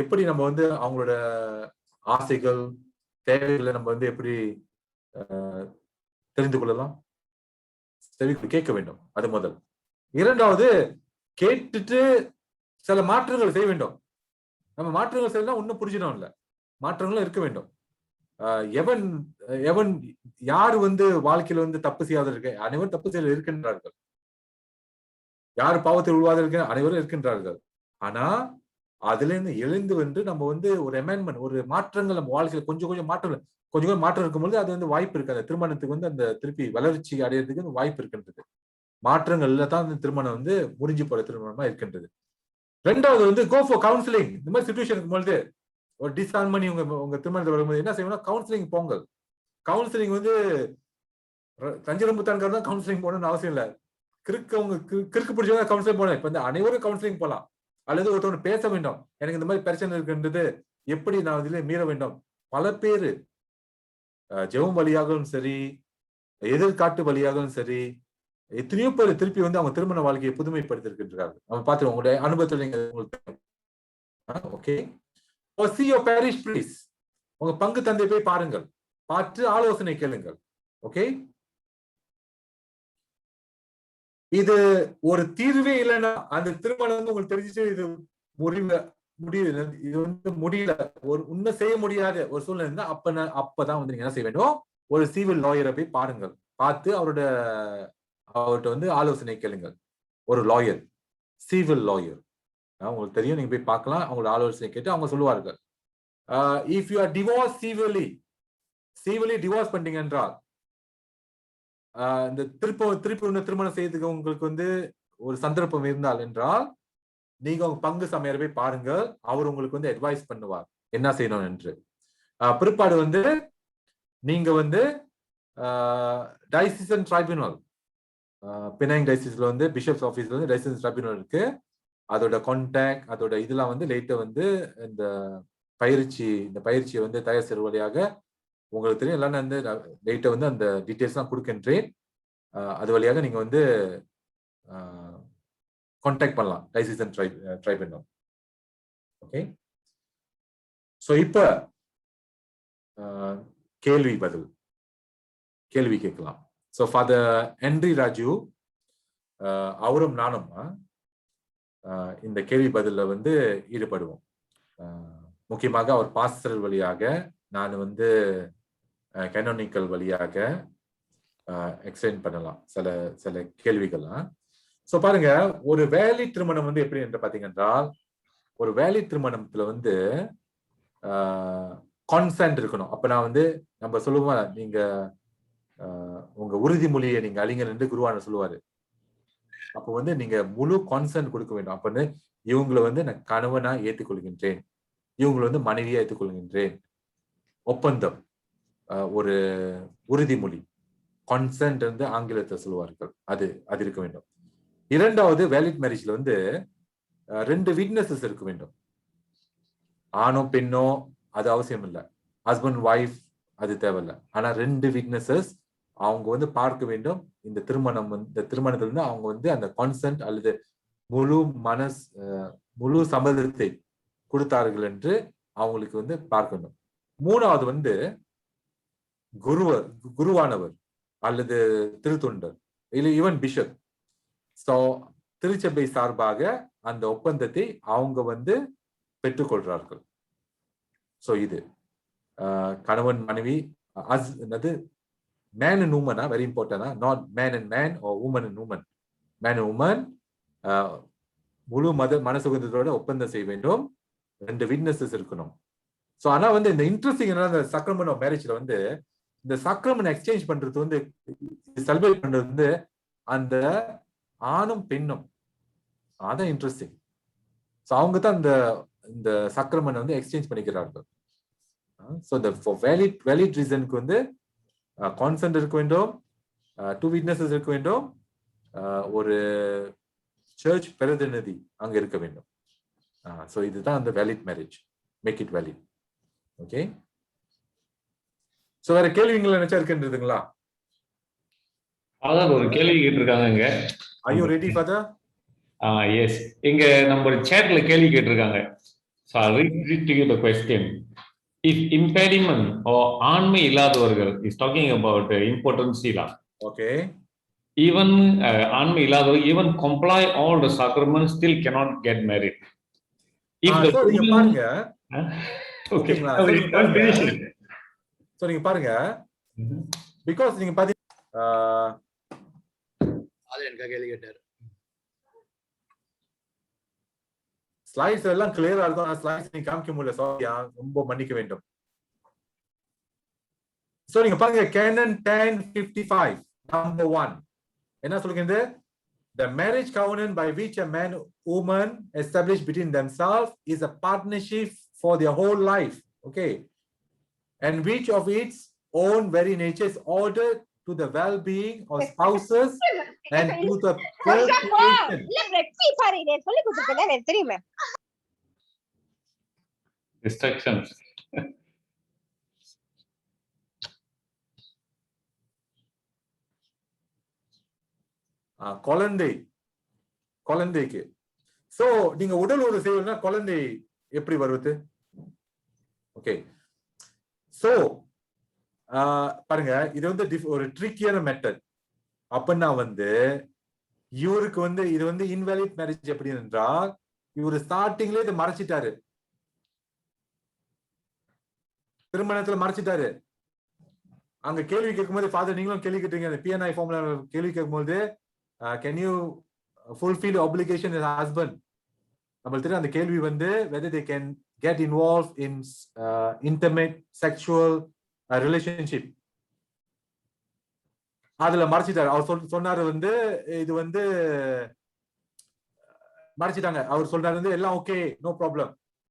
எப்படி நம்ம வந்து அவங்களோட ஆசைகள், தேவைகளை நம்ம வந்து எப்படி தெரிந்து கொள்ளலாம்? செவி கேட்க வேண்டும், அது முதல். இரண்டாவது, கேட்டுட்டு சில மாற்றங்கள் செய்ய வேண்டும். நம்ம மாற்றங்கள் செய்யலாம் ஒன்னும் புரிஞ்சிடும் இல்ல, மாற்றங்களும் இருக்க வேண்டும். எவன் எவன் யார் வந்து வாழ்க்கையில வந்து தப்பு செய்யாத இருக்க, அனைவரும் தப்பு செய்ய இருக்கின்றார்கள். யார் பாவத்தில் உருவாத இருக்க, அனைவரும் இருக்கின்றார்கள். ஆனா அதுல இருந்து எழுந்து வந்து நம்ம வந்து ஒரு அமெண்ட்மெண்ட், ஒரு மாற்றங்கள் நம்ம வாழ்க்கையில கொஞ்சம் கொஞ்சம் மாற்றம் இருக்கும்போது அது வந்து வாய்ப்பு இருக்கு. அந்த திருமணத்துக்கு வந்து அந்த திருப்பி வளர்ச்சி அடையிறதுக்கு வாய்ப்பு இருக்கின்றது. மாற்றங்கள்ல தான் அந்த திருமணம் வந்து முடிஞ்சு போற திருமணமா இருக்கின்றது. ரெண்டாவது வந்து கோ ஃபார் கவுன்சிலிங். இந்த மாதிரி சிச்சுவேஷன் இருக்கும்போது ஒரு டிஸ்ஹார்மனி உங்க திருமணத்தில் வரும்போது என்ன செய்யணும்? கவுன்சிலிங் போங்கள். கவுன்சிலிங் வந்து தஞ்சிரம்புத்தான்கார் தான் கவுன்சிலிங் போகணும்னு அவசியம் இல்லை. கிறுக்கு பிடிச்சவங்க கவுன்சிலிங் போகணும். இப்ப வந்து அனைவரும் கவுன்சிலிங் போகலாம். அல்லது ஒருத்தவங்க பேச வேண்டும், எனக்கு இந்த மாதிரி பிரச்சனை இருக்கின்றது, எப்படி நான் இதுல மீற வேண்டும். பல பேரு ஜெபம் வழியாகவும் சரி, எதிர்காட்டு வழியாகவும் சரி, எத்தனையோ பேர் திருப்பி வந்து அவங்க திருமண வாழ்க்கையை புதுமைப்படுத்திருக்கின்றார்கள். நம்ம பார்த்துருவோம், உங்களுடைய அனுபவத்தில் நீங்க okay. see your parish priest, உங்க பங்கு தந்தை போய் பாருங்கள், பார்த்து ஆலோசனை கேளுங்கள். ஓகே, இது ஒரு தீர்வே இல்லைன்னா அந்த திருமணம் வந்து உங்களுக்கு தெரிஞ்சிச்சு இது முடியல, இது வந்து முடியல, ஒரு உண்மை செய்ய முடியாத ஒரு சூழ்நிலை இருந்தா அப்பதான் வந்து நீங்க என்ன செய்ய வேண்டும்? ஒரு சிவில் லாயரை போய் பாருங்கள், பார்த்து அவர்கிட்ட வந்து ஆலோசனை கேளுங்கள். ஒரு லாயர், சிவில் லாயர் உங்களுக்கு தெரியும், நீங்க போய் பார்க்கலாம். அவங்களோட ஆலோசனை கேட்டு அவங்க சொல்லுவார்கள். If you are divorce civilly divorce பண்ணீங்க என்றால், இந்த திருப்பி ஒண்ணு திருமணம் செய்யறதுக்கு உங்களுக்கு வந்து ஒரு சந்தர்ப்பம் இருந்தால் என்றால், நீங்க உங்க பங்கு சமையரை போய் பாருங்க. அவர் உங்களுக்கு வந்து அட்வைஸ் பண்ணுவார் என்ன செய்யணும் என்று. பிற்பாடு வந்து நீங்க வந்து டைசிசன் ட்ரைபியூனல், பினாங் டைசிஸ்ல வந்து பிஷப்ஸ் ஆபீஸ்ல வந்து டைசிசன் ட்ரைபியூனல் இருக்கு. அதோட கான்டாக்ட், அதோட இதெல்லாம் வந்து லேட்டர் வந்து இந்த பயிற்சியை வந்து தயார் செய்ற வழியாக உங்களுக்கு தெரியும். எல்லாமே வந்து லேட்டர் வந்து அந்த டீட்டெயில்ஸ் தான் கொடுக்கின்றேன். அது வழியாக நீங்க வந்து கான்டாக்ட் பண்ணலாம் டைசிசன் ட்ரைபியூனல். ஓகே, ஸோ இப்ப கேள்வி கேட்கலாம். ஸோ ஃபாதர் ஹென்றி ராஜு, அவரும் நானும் இந்த கேள்வி பதில வந்து ஈடுபடுவோம். முக்கியமாக அவர் பாஸ்டரல் வழியாக, நான் வந்து கேனோனிக்கல் வழியாக எக்ஸ்டெண்ட் பண்ணலாம் சில கேள்விகள்லாம். ஸோ பாருங்க, ஒரு வேலி திருமணம் வந்து எப்படி என்று பாத்தீங்கன்னா, ஒரு வேலி திருமணத்துல வந்து கான்சென்ட் இருக்கணும். அப்ப நான் வந்து நம்ம சொல்லுவோம், நீங்க உங்க உறுதிமொழியை நீங்க அழிங்க என்று குருவான சொல்லுவாரு. அப்போ வந்து நீங்க முழு கான்சென்ட் கொடுக்க வேண்டும். அப்ப வந்து இவங்களை வந்து நான் கணவனா ஏற்றுக்கொள்கின்றேன், இவங்களை வந்து மனைவியா ஏற்றுக்கொள்கின்றேன். ஒப்பந்தம், ஒரு உறுதிமொழி, கான்சென்ட் வந்து ஆங்கிலத்தை சொல்லுவார்கள், அது இருக்க வேண்டும். இரண்டாவது, வேலிட் மேரேஜ்ல வந்து 2 விட்னஸஸ் இருக்க வேண்டும். ஆணோ பெண்ணோ அது அவசியம் இல்லை, ஹஸ்பண்ட் ஒய்ஃப் அது தேவையில்லை. ஆனா 2 விட்னஸஸ் அவங்க வந்து பார்க்க வேண்டும். இந்த திருமணத்துல இருந்து அவங்க வந்து அந்த கான்சென்ட் அல்லது முழு சம்மதத்தை கொடுத்தார்கள் என்று அவங்களுக்கு வந்து பார்க்கணும். மூணாவது வந்து குருவானவர் அல்லது திருத்தொண்டர், இல்லை ஈவன் பிஷப், ஸோ திருச்சபை சார்பாக அந்த ஒப்பந்தத்தை அவங்க வந்து பெற்றுக்கொள்றார்கள். ஸோ இது கணவன் மனைவி, man and woman are very important, not man and man or woman and woman. Man and woman முழு மனசுகத்தோட ஒப்பந்தம் செய்ய வேண்டும். 2 விட்னஸஸ் இருக்கணும். ஸோ ஆனா வந்து இந்த இன்ட்ரெஸ்டிங் என்ன, இந்த சக்ரமெண்ட் ஆஃப் மேரேஜ்ல வந்து இந்த சக்ரமெண்ட் எக்ஸ்சேஞ்ச் பண்றது வந்து, செலிப்ரேட் பண்றது வந்து அந்த ஆணும் பெண்ணும், அதான் இன்ட்ரெஸ்டிங். ஸோ அவங்க தான் இந்த சக்ரமெண்ட் வந்து எக்ஸ்சேஞ்ச் பண்ணிக்கிறார்கள். ஸோ இந்த வேலிட் ரீசனுக்கு வந்து கான்சென்ட் இருக்க வேண்டும், 2 விட்னஸஸ் இருக்க வேண்டும், ஒரு சர்ச் பிரதிநிதி அங்க இருக்க வேண்டும். ஸோ இதுதான் அந்த valid marriage, make it valid. Okay, so வேற கேள்விகள் நினைச்சா இருக்கின்றதுங்களா? அதான் ஒரு கேள்வி கேட்டிருக்காங்க. Are you ready, Father? Yes, இங்க நம்ம சேட்ல கேள்வி கேட்டிருக்காங்க. So I'll read to you the question. If impediment or ஆண்மை இல்லாதவர்கள் is talking about impotency lah. Okay. Even ஆண்மை இல்லாதவர்கள் even comply all the sacraments still cannot get married. If the so நீங்க பாருங்க. okay. ஓகேங்களா? So நீங்க பாருங்க. Because நீங்க பாத்தீங்க அது எனக்கு கேள்வி கேட்டாரு. ஸ்லைட்ஸ் எல்லாம் கிளியரா இருக்கும். ஸ்லைட்ஸ் நீங்க காமிக்க முடியல. சாரியா, ரொம்ப மன்னிக்க வேண்டும். சோ நீங்க பாருங்க Canon 10:55 number 1 என்ன சொல்லுங்க? The marriage covenant by which a man woman establish between themselves is a partnership for their whole life, okay, and which of its own very nature is ordered to the well-being of spouses and to the procreation. Instructions. குழந்தைக்கு so நீங்க உடல் உறவு செய்யணும்னா குழந்தை எப்படி வருவது? Okay, so பாருங்க, இது வந்து ஒரு ட்ரிக்கியான மெத்தட். அப்படின்னா வந்து இவருக்கு வந்து இது வந்து இன்வாலிட் மேரேஜ் எப்படி என்றால் இவரு ஸ்டார்டிங்ல இதை மறைச்சிட்டாரு, திருமணத்துல மறைச்சிட்டாரு. அங்க கேள்வி கேட்கும்போது ஃபாதர் நீங்களும் கேள்வி கேட்டீங்க, PNI ஃபார்முலா கேள்வி கேட்கும்போது can you fulfill obligation as husband, நம்மளுக்கு தெரியும் அந்த கேள்வி வந்து whether they can get involved in intimate sexual relationship. அதுல மறைச்சிட்டாரு. அவர் சொன்னாரு வந்து இது வந்து மறைச்சிட்டாங்க. அவர் சொல்றாரு வந்து எல்லாம் ஓகே, நோ ப்ராப்ளம்.